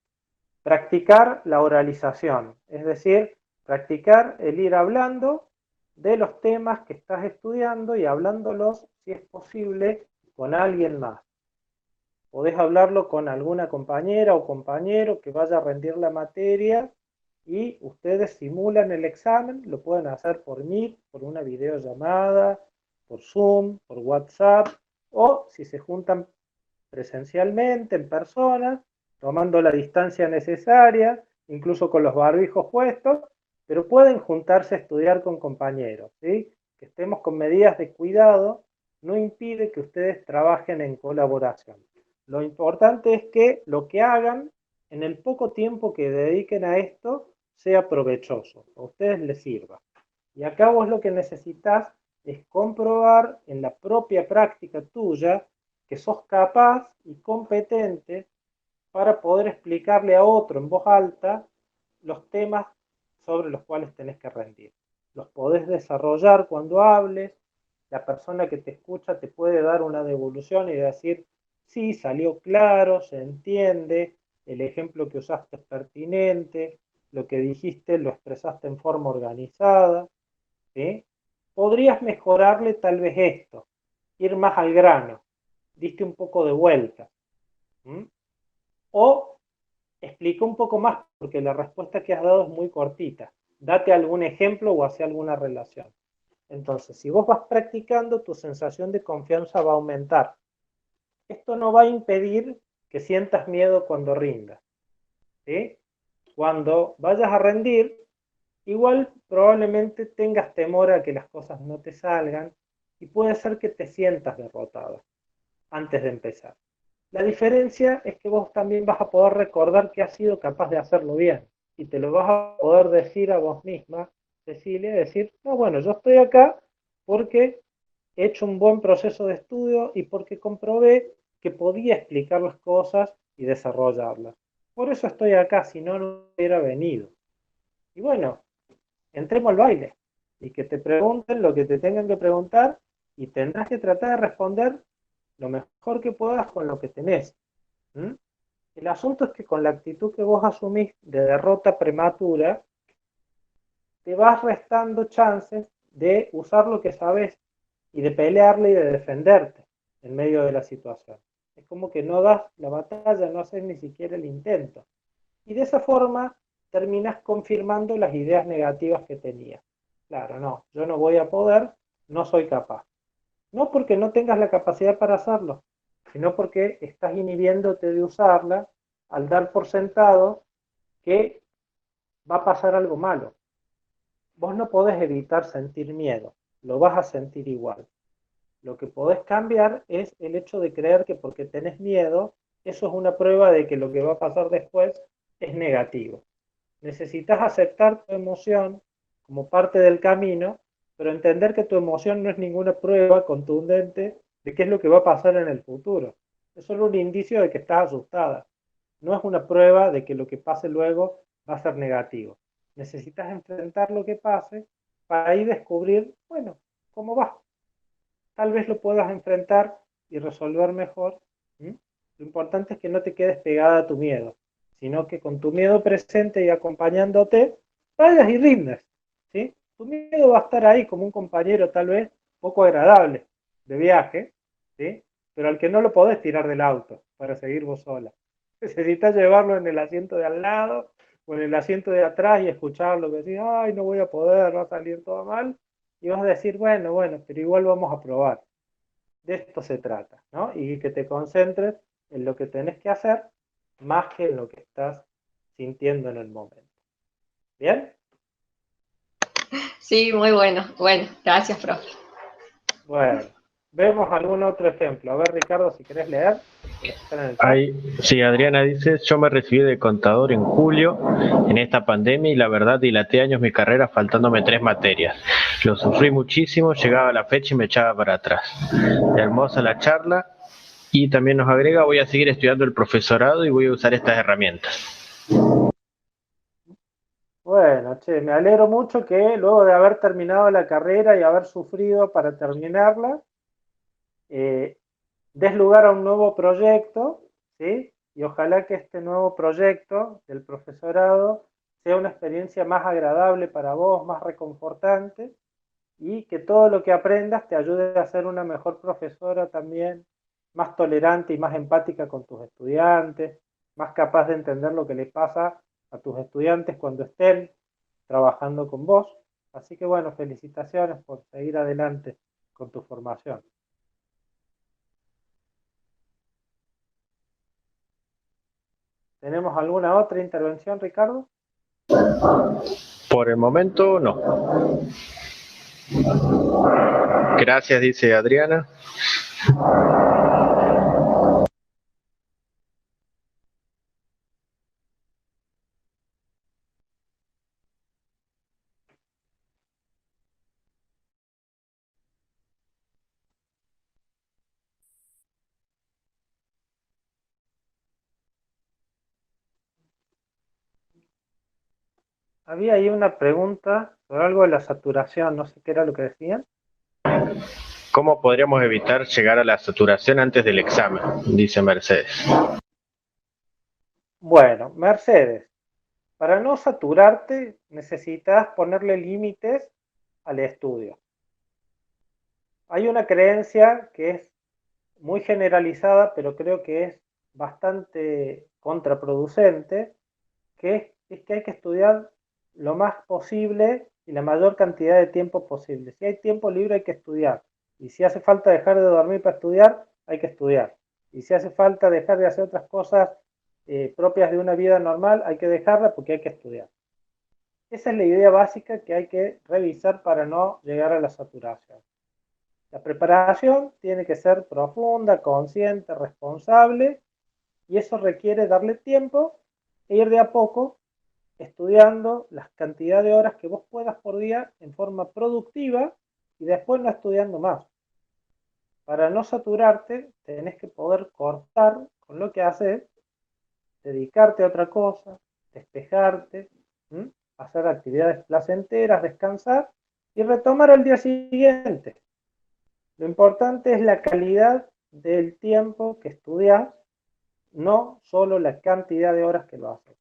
practicar la oralización, es decir, practicar el ir hablando de los temas que estás estudiando y hablándolos, si es posible, con alguien más. Podés hablarlo con alguna compañera o compañero que vaya a rendir la materia y ustedes simulan el examen, lo pueden hacer por Meet, por una videollamada, por Zoom, por WhatsApp, o si se juntan presencialmente, en persona, tomando la distancia necesaria, incluso con los barbijos puestos, pero pueden juntarse a estudiar con compañeros, ¿sí? Que estemos con medidas de cuidado no impide que ustedes trabajen en colaboración. Lo importante es que lo que hagan en el poco tiempo que dediquen a esto sea provechoso, a ustedes les sirva. Y acá vos lo que necesitas es comprobar en la propia práctica tuya que sos capaz y competente para poder explicarle a otro en voz alta los temas sobre los cuales tenés que rendir. Los podés desarrollar cuando hables, la persona que te escucha te puede dar una devolución y decir, sí, salió claro, se entiende, el ejemplo que usaste es pertinente, lo que dijiste lo expresaste en forma organizada, ¿sí? Podrías mejorarle tal vez esto, ir más al grano, diste un poco de vuelta, ¿sí? O explica un poco más, porque la respuesta que has dado es muy cortita. Date algún ejemplo o hace alguna relación. Entonces, si vos vas practicando, tu sensación de confianza va a aumentar. Esto no va a impedir que sientas miedo cuando rindas, ¿sí? Cuando vayas a rendir, igual probablemente tengas temor a que las cosas no te salgan y puede ser que te sientas derrotado antes de empezar. La diferencia es que vos también vas a poder recordar que has sido capaz de hacerlo bien y te lo vas a poder decir a vos misma, Cecilia, decir, no, bueno, yo estoy acá porque he hecho un buen proceso de estudio y porque comprobé que podía explicar las cosas y desarrollarlas. Por eso estoy acá, si no, no hubiera venido. Y bueno, entremos al baile y que te pregunten lo que te tengan que preguntar y tendrás que tratar de responder lo mejor que puedas con lo que tenés. ¿Mm? El asunto es que con la actitud que vos asumís de derrota prematura, te vas restando chances de usar lo que sabes y de pelearle y de defenderte en medio de la situación. Es como que no das la batalla, no haces ni siquiera el intento. Y de esa forma terminas confirmando las ideas negativas que tenías. Claro, no, yo no voy a poder, no soy capaz. No porque no tengas la capacidad para hacerlo, sino porque estás inhibiéndote de usarla al dar por sentado que va a pasar algo malo. Vos no podés evitar sentir miedo, lo vas a sentir igual. Lo que podés cambiar es el hecho de creer que porque tenés miedo, eso es una prueba de que lo que va a pasar después es negativo. Necesitas aceptar tu emoción como parte del camino, pero entender que tu emoción no es ninguna prueba contundente de qué es lo que va a pasar en el futuro. Es solo un indicio de que estás asustada. No es una prueba de que lo que pase luego va a ser negativo. Necesitas enfrentar lo que pase para ahí descubrir, bueno, cómo va. Tal vez lo puedas enfrentar y resolver mejor. ¿Sí? Lo importante es que no te quedes pegada a tu miedo, sino que con tu miedo presente y acompañándote, vayas y rindas. ¿Sí? Tu miedo va a estar ahí como un compañero tal vez poco agradable de viaje, ¿sí? Pero al que no lo podés tirar del auto para seguir vos sola. Necesitas llevarlo en el asiento de al lado o en el asiento de atrás y escucharlo, que decís, ay, no voy a poder, va a salir todo mal. Y vas a decir, bueno, pero igual vamos a probar. De esto se trata, ¿no? Y que te concentres en lo que tenés que hacer más que en lo que estás sintiendo en el momento. ¿Bien? Sí, muy bueno. Bueno, gracias, profe. Bueno, vemos algún otro ejemplo. A ver, Ricardo, si querés leer los que están en el chat. Sí, Adriana dice, yo me recibí de contador en julio en esta pandemia y la verdad dilaté años mi carrera faltándome 3 materias. Lo sufrí muchísimo, llegaba la fecha y me echaba para atrás. Hermosa la charla y también nos agrega, voy a seguir estudiando el profesorado y voy a usar estas herramientas. Bueno, che, me alegro mucho que luego de haber terminado la carrera y haber sufrido para terminarla, des lugar a un nuevo proyecto, ¿sí? Y ojalá que este nuevo proyecto del profesorado sea una experiencia más agradable para vos, más reconfortante, y que todo lo que aprendas te ayude a ser una mejor profesora también, más tolerante y más empática con tus estudiantes, más capaz de entender lo que les pasa a tus estudiantes cuando estén trabajando con vos. Así que bueno, felicitaciones por seguir adelante con tu formación. ¿Tenemos alguna otra intervención, Ricardo? Por el momento, no. Gracias, dice Adriana. Había ahí una pregunta sobre algo de la saturación, no sé qué era lo que decían. ¿Cómo podríamos evitar llegar a la saturación antes del examen? Dice Mercedes. Bueno, Mercedes, para no saturarte necesitas ponerle límites al estudio. Hay una creencia que es muy generalizada, pero creo que es bastante contraproducente, que es que hay que estudiar lo más posible y la mayor cantidad de tiempo posible. Si hay tiempo libre hay que estudiar. Y si hace falta dejar de dormir para estudiar, hay que estudiar. Y si hace falta dejar de hacer otras cosas propias de una vida normal, hay que dejarla porque hay que estudiar. Esa es la idea básica que hay que revisar para no llegar a la saturación. La preparación tiene que ser profunda, consciente, responsable, y eso requiere darle tiempo e ir de a poco estudiando la cantidad de horas que vos puedas por día en forma productiva y después no estudiando más. Para no saturarte, tenés que poder cortar con lo que haces, dedicarte a otra cosa, despejarte, hacer actividades placenteras, descansar y retomar al día siguiente. Lo importante es la calidad del tiempo que estudias, no solo la cantidad de horas que lo haces.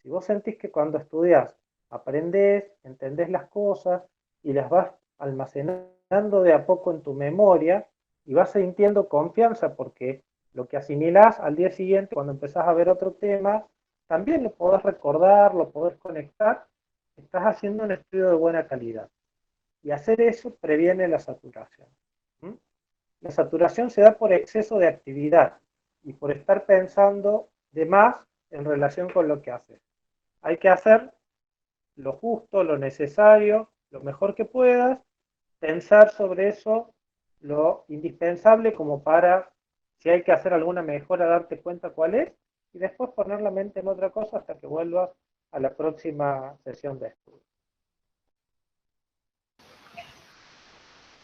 Si vos sentís que cuando estudias aprendés, entendés las cosas y las vas almacenando de a poco en tu memoria y vas sintiendo confianza porque lo que asimilás al día siguiente cuando empezás a ver otro tema, también lo podés recordar, lo podés conectar, estás haciendo un estudio de buena calidad. Y hacer eso previene la saturación. La saturación se da por exceso de actividad y por estar pensando de más en relación con lo que haces. Hay que hacer lo justo, lo necesario, lo mejor que puedas, pensar sobre eso lo indispensable como para, si hay que hacer alguna mejora, darte cuenta cuál es, y después poner la mente en otra cosa hasta que vuelvas a la próxima sesión de estudio.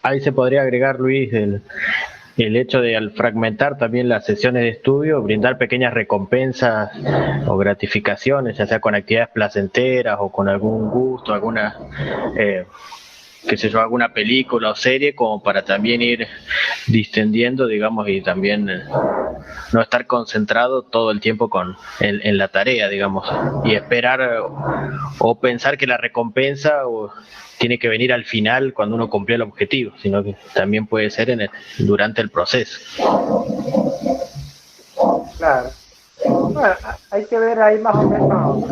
Ahí se podría agregar, Luis, el hecho de al fragmentar también las sesiones de estudio, brindar pequeñas recompensas o gratificaciones, ya sea con actividades placenteras o con algún gusto, alguna, qué sé yo, alguna película o serie, como para también ir distendiendo, digamos, y también no estar concentrado todo el tiempo en la tarea, digamos, y esperar o pensar que la recompensa tiene que venir al final cuando uno cumplió el objetivo, sino que también puede ser durante el proceso. Claro. Bueno, hay que ver ahí más o menos.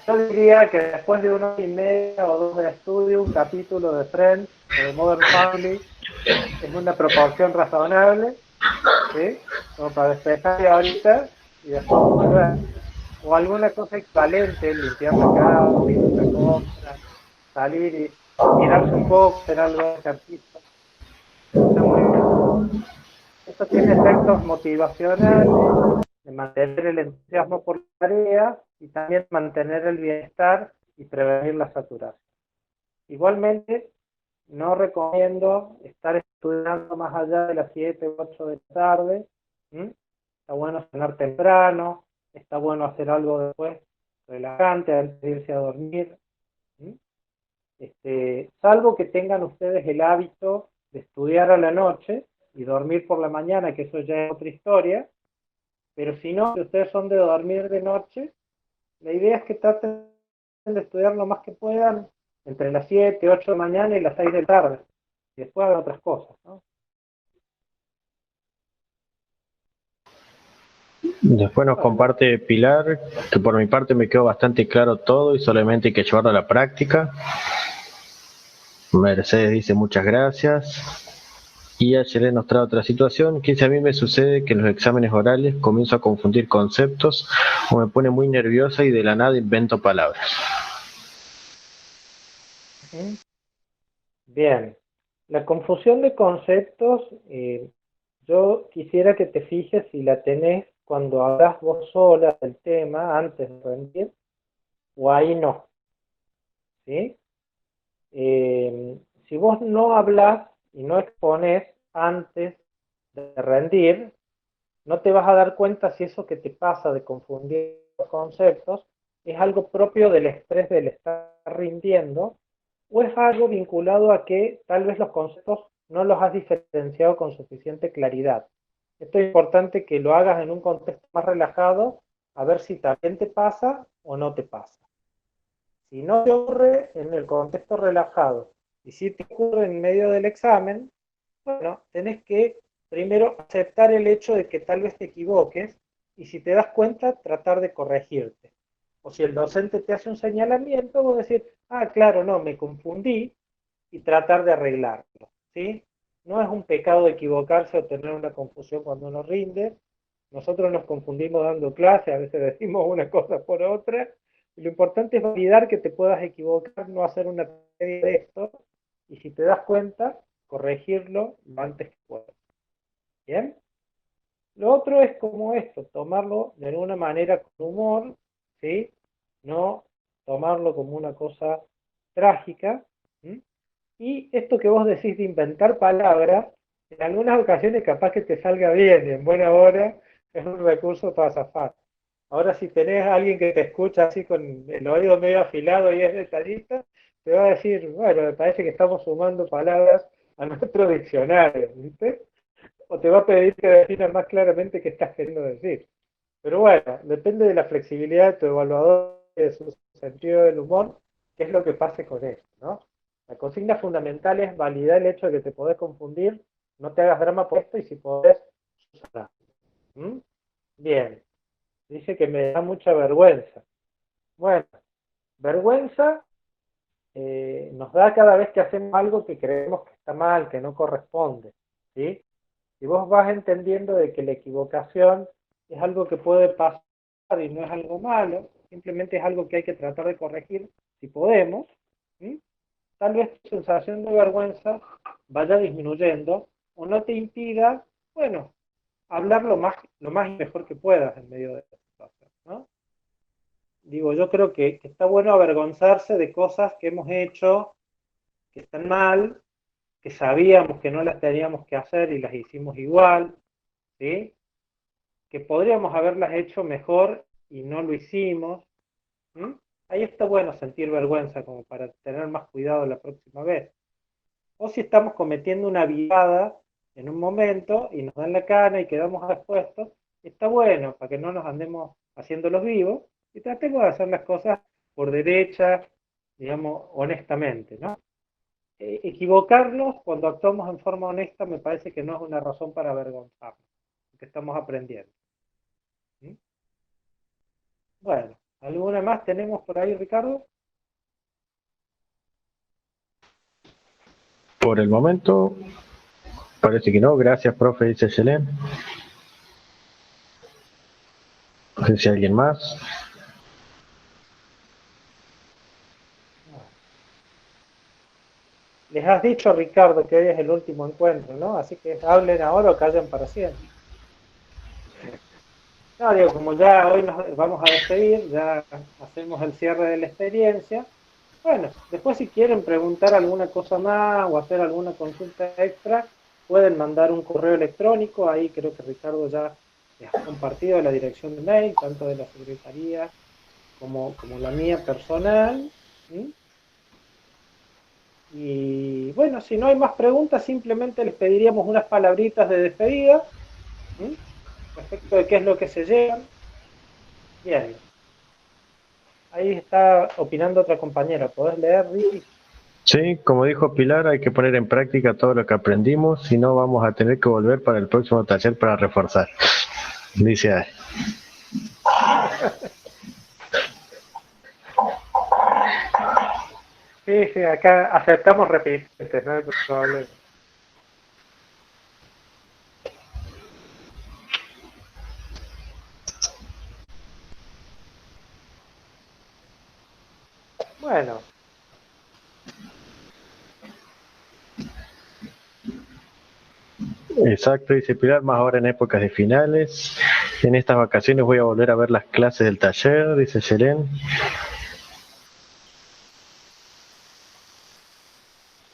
Yo diría que después de 1 hora y media o 2 de estudio, un capítulo de Friends o de Modern Family es una proporción razonable, ¿sí? Como para despejar ahorita y después volver. O alguna cosa equivalente, limpiar la casa, ir a la compra, salir y mirarse un poco, hacer algo de ejercicio. Está muy bien. Esto tiene efectos motivacionales, de mantener el entusiasmo por la tarea y también mantener el bienestar y prevenir la saturación. Igualmente, no recomiendo estar estudiando más allá de las 7 u 8 de la tarde. Está bueno cenar temprano, está bueno hacer algo después relajante antes de irse a dormir. Salvo que tengan ustedes el hábito de estudiar a la noche y dormir por la mañana, que eso ya es otra historia, pero si no, si ustedes son de dormir de noche, la idea es que traten de estudiar lo más que puedan entre las 7, 8 de la mañana y las 6 de la tarde, y después hagan otras cosas, ¿no? Después nos comparte Pilar, que por mi parte me quedó bastante claro todo y solamente hay que llevarlo a la práctica. Mercedes dice muchas gracias. Y ayer nos trae otra situación, que si a mí me sucede que en los exámenes orales comienzo a confundir conceptos o me pone muy nerviosa y de la nada invento palabras. Bien, la confusión de conceptos, yo quisiera que te fijes si la tenés cuando hablas vos sola del tema antes de rendir, o ahí no, ¿sí? Si vos no hablas y no exponés antes de rendir, no te vas a dar cuenta si eso que te pasa de confundir los conceptos es algo propio del estrés del estar rindiendo o es algo vinculado a que tal vez los conceptos no los has diferenciado con suficiente claridad. Esto es importante que lo hagas en un contexto más relajado, a ver si también te pasa o no te pasa. Si no te ocurre en el contexto relajado y si te ocurre en medio del examen, bueno, tenés que primero aceptar el hecho de que tal vez te equivoques y si te das cuenta, tratar de corregirte. O si el docente te hace un señalamiento, vos decir, ah, claro, no, me confundí y tratar de arreglarlo, ¿sí? No es un pecado equivocarse o tener una confusión cuando uno rinde. Nosotros nos confundimos dando clase, a veces decimos una cosa por otra. Y lo importante es validar que te puedas equivocar, no hacer una serie de esto. Y si te das cuenta, corregirlo lo antes que puedas. ¿Bien? Lo otro es como esto, tomarlo de alguna manera con humor, ¿sí? No tomarlo como una cosa trágica. ¿Sí? Y esto que vos decís de inventar palabras, en algunas ocasiones capaz que te salga bien y en buena hora es un recurso para zafar. Ahora si tenés a alguien que te escucha así con el oído medio afilado y es detallista, te va a decir, bueno, me parece que estamos sumando palabras a nuestro diccionario, ¿viste? O te va a pedir que definas más claramente qué estás queriendo decir. Pero bueno, depende de la flexibilidad de tu evaluador y de su sentido del humor, qué es lo que pase con esto, ¿no? La consigna fundamental es validar el hecho de que te podés confundir, no te hagas drama por esto y si podés, usarla. ¿Mm? Bien, dice que me da mucha vergüenza. Bueno, vergüenza nos da cada vez que hacemos algo que creemos que está mal, que no corresponde, ¿sí? Si vos vas entendiendo de que la equivocación es algo que puede pasar y no es algo malo, simplemente es algo que hay que tratar de corregir si podemos, ¿sí? Tal vez tu sensación de vergüenza vaya disminuyendo o no te impida, bueno, hablar lo más y mejor que puedas en medio de esta situación, ¿no? Digo, yo creo que está bueno avergonzarse de cosas que hemos hecho, que están mal, que sabíamos que no las teníamos que hacer y las hicimos igual, ¿sí? Que podríamos haberlas hecho mejor y no lo hicimos. ¿Mm? Ahí está bueno sentir vergüenza como para tener más cuidado la próxima vez. O si estamos cometiendo una vivada en un momento y nos dan la cana y quedamos expuestos, está bueno para que no nos andemos haciendo los vivos y tratemos de hacer las cosas por derecha, digamos, honestamente, ¿no? Equivocarnos cuando actuamos en forma honesta me parece que no es una razón para avergonzarnos, porque estamos aprendiendo. ¿Mm? Bueno, ¿alguna más tenemos por ahí, Ricardo? Por el momento, parece que no. Gracias, profe, dice Selene. No sé si hay alguien más. Les has dicho, Ricardo, que hoy es el último encuentro, ¿no? Así que hablen ahora o callen para siempre. No, digo, como ya hoy nos vamos a despedir, ya hacemos el cierre de la experiencia. Bueno, después si quieren preguntar alguna cosa más o hacer alguna consulta extra, pueden mandar un correo electrónico. Ahí creo que Ricardo ya les ha compartido la dirección de mail, tanto de la Secretaría como la mía personal. ¿Sí? Y bueno, si no hay más preguntas, simplemente les pediríamos unas palabritas de despedida, ¿sí? Respecto de qué es lo que se llevan. Bien. Ahí está opinando otra compañera. ¿Podés leer, Ricky? Sí, como dijo Pilar, hay que poner en práctica todo lo que aprendimos, si no vamos a tener que volver para el próximo taller para reforzar. Dice ahí. Sí, acá aceptamos repitentes, no hay problema. Bueno, Exacto, dice Pilar, más ahora en épocas de finales. En estas vacaciones voy a volver a ver las clases del taller, dice Yeren.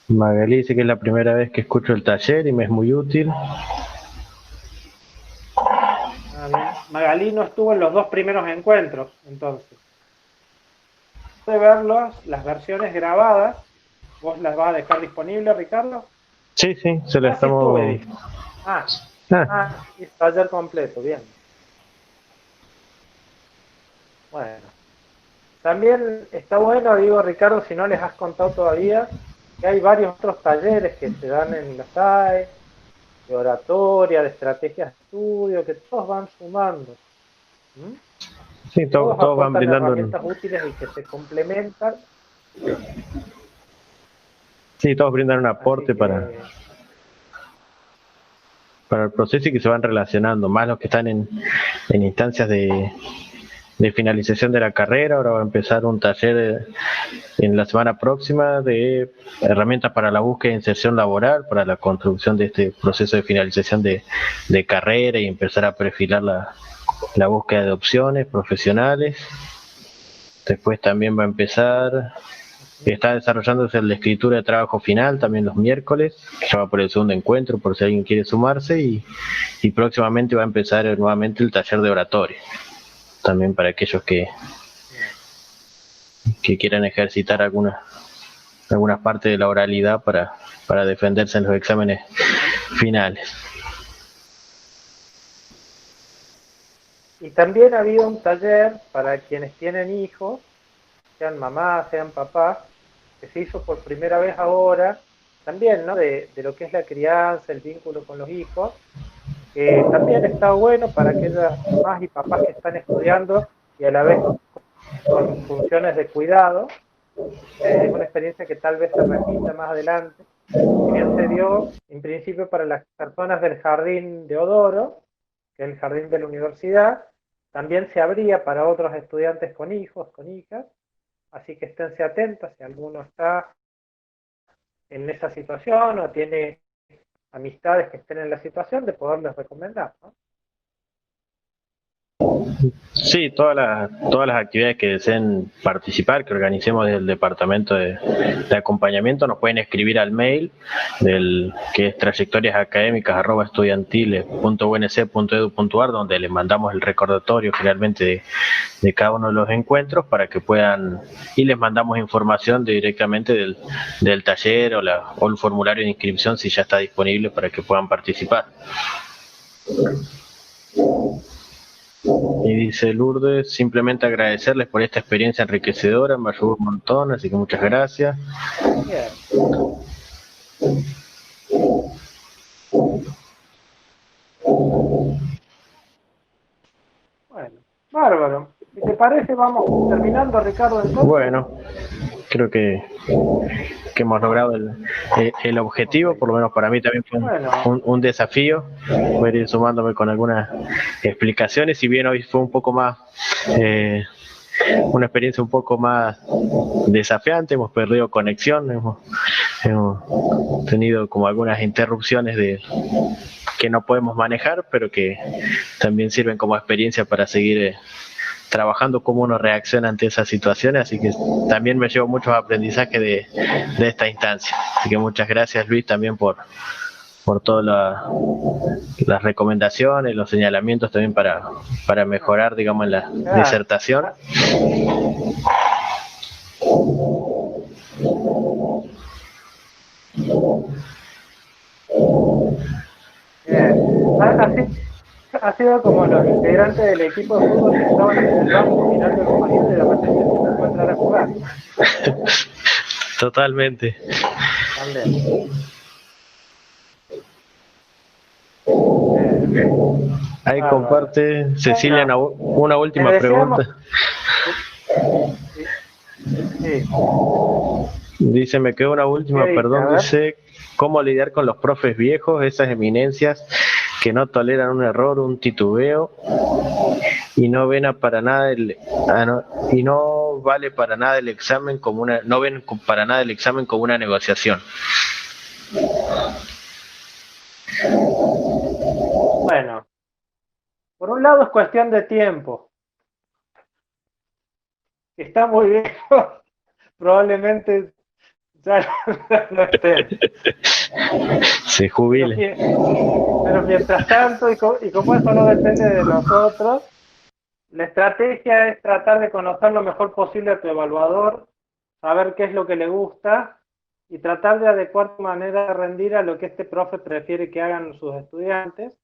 Magali dice que es la primera vez que escucho el taller y me es muy útil. Magalí no estuvo en los 2 primeros encuentros, entonces. De verlos, las versiones grabadas, ¿vos las vas a dejar disponibles, Ricardo? Sí, se la Sí estamos... estuve, es taller completo, bien. Bueno. También está bueno, digo, Ricardo, si no les has contado todavía, que hay varios otros talleres que se dan en la SAE, de oratoria, de estrategias de estudio, que todos van sumando. Sí, todos van aportan brindando... herramientas útiles y que se complementan. Sí, todos brindan un aporte para el proceso y que se van relacionando, más los que están en instancias de finalización de la carrera. Ahora va a empezar un taller en la semana próxima de herramientas para la búsqueda e inserción laboral, para la construcción de este proceso de finalización de carrera y empezar a perfilar la búsqueda de opciones profesionales. Después también va a empezar, está desarrollándose la escritura de trabajo final también los miércoles, que ya va por el segundo encuentro por si alguien quiere sumarse, y próximamente va a empezar nuevamente el taller de oratoria, también para aquellos que quieran ejercitar algunas partes de la oralidad para defenderse en los exámenes finales. Y también ha habido un taller para quienes tienen hijos, sean mamás, sean papás, que se hizo por primera vez ahora, también, ¿no? De lo que es la crianza, el vínculo con los hijos, que también está bueno para aquellas mamás y papás que están estudiando y a la vez con funciones de cuidado. Es una experiencia que tal vez se repita más adelante. Bien se dio en principio para las personas del jardín de Odoro, que es el jardín de la universidad. También se abría para otros estudiantes con hijos, con hijas, así que esténse atentos si alguno está en esa situación o tiene amistades que estén en la situación, de poderles recomendar, ¿no? Sí, todas las actividades que deseen participar, que organicemos desde el departamento de acompañamiento, nos pueden escribir al mail que es trayectoriasacadémicas@estudiantiles.unc.edu.ar, donde les mandamos el recordatorio generalmente de cada uno de los encuentros para que puedan, y les mandamos información directamente del taller o el formulario de inscripción si ya está disponible para que puedan participar. Y dice Lourdes, simplemente agradecerles por esta experiencia enriquecedora, me ayudó un montón, así que muchas gracias. Bien. Bueno, bárbaro. Si te parece, vamos terminando, Ricardo, entonces. Bueno, creo que hemos logrado el objetivo, por lo menos para mí también fue un desafío. Voy a ir sumándome con algunas explicaciones, si bien hoy fue un poco más, una experiencia un poco más desafiante, hemos perdido conexión, hemos tenido como algunas interrupciones que no podemos manejar, pero que también sirven como experiencia para seguir trabajando cómo uno reacciona ante esas situaciones, así que también me llevo muchos aprendizajes de esta instancia. Así que muchas gracias, Luis, también por todas las recomendaciones, los señalamientos también para mejorar, digamos, en la disertación. Ha sido como los integrantes del equipo de fútbol que estaban en el banco mirando los partidos y de repente se encuentran a jugar. Totalmente. También. Ahí comparte Cecilia una última pregunta. Sí. Dice, me quedó una última, perdón, dice, ¿cómo lidiar con los profes viejos, esas eminencias que no toleran un error, un titubeo y no ven para nada no vale para nada el examen como no ven para nada el examen como una negociación. Bueno, por un lado es cuestión de tiempo. Está muy bien, probablemente ya no estén. Se jubile. Pero mientras tanto, y como eso no depende de nosotros, la estrategia es tratar de conocer lo mejor posible a tu evaluador, saber qué es lo que le gusta y tratar de adecuar tu manera de rendir a lo que este profe prefiere que hagan sus estudiantes,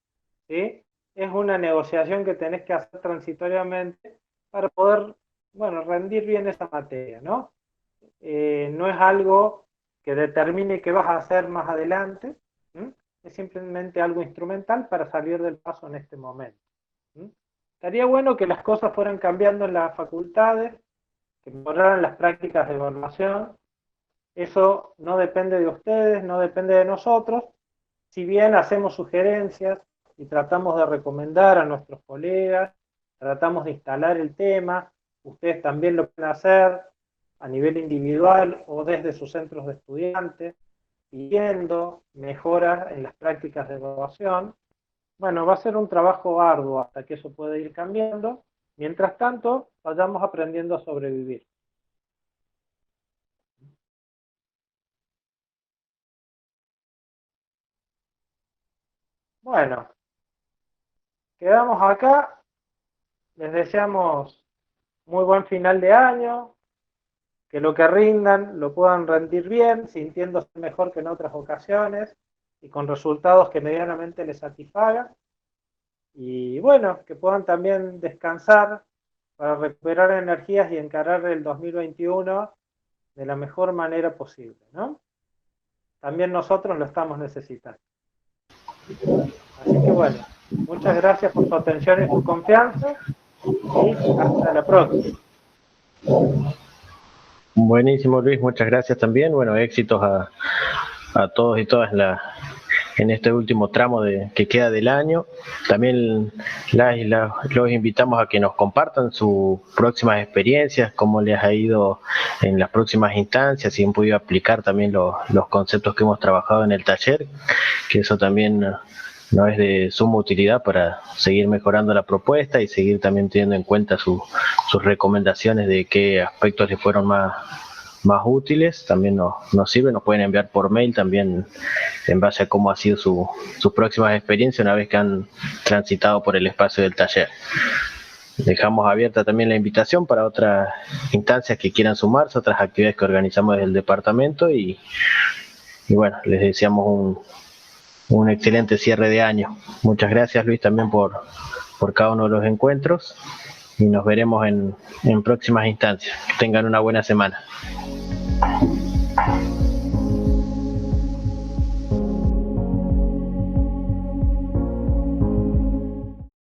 ¿sí? Es una negociación que tenés que hacer transitoriamente para poder, bueno, rendir bien esa materia, ¿no? No es algo que determine qué vas a hacer más adelante, ¿sí? Es simplemente algo instrumental para salir del paso en este momento. ¿Sí? Estaría bueno que las cosas fueran cambiando en las facultades, que mejoraran las prácticas de evaluación. Eso no depende de ustedes, no depende de nosotros. Si bien hacemos sugerencias y tratamos de recomendar a nuestros colegas, tratamos de instalar el tema, ustedes también lo pueden hacer a nivel individual o desde sus centros de estudiantes, pidiendo mejoras en las prácticas de evaluación. Bueno, va a ser un trabajo arduo hasta que eso pueda ir cambiando. Mientras tanto, vayamos aprendiendo a sobrevivir. Bueno, quedamos acá. Les deseamos muy buen final de año, que lo que rindan lo puedan rendir bien, sintiéndose mejor que en otras ocasiones y con resultados que medianamente les satisfagan. Y bueno, que puedan también descansar para recuperar energías y encarar el 2021 de la mejor manera posible, ¿no? También nosotros lo estamos necesitando. Así que bueno, muchas gracias por su atención y su confianza y hasta la próxima. Buenísimo, Luis, muchas gracias también. Bueno, éxitos a todos y todas en este último tramo que queda del año. También los invitamos a que nos compartan sus próximas experiencias, cómo les ha ido en las próximas instancias, si han podido aplicar también los conceptos que hemos trabajado en el taller, que eso también no es de suma utilidad para seguir mejorando la propuesta y seguir también teniendo en cuenta sus recomendaciones de qué aspectos les fueron más útiles. También nos sirve, nos pueden enviar por mail también en base a cómo ha sido sus próximas experiencias una vez que han transitado por el espacio del taller. Dejamos abierta también la invitación para otras instancias que quieran sumarse, otras actividades que organizamos desde el departamento y bueno, les deseamos un excelente cierre de año. Muchas gracias, Luis, también por cada uno de los encuentros y nos veremos en próximas instancias. Que tengan una buena semana.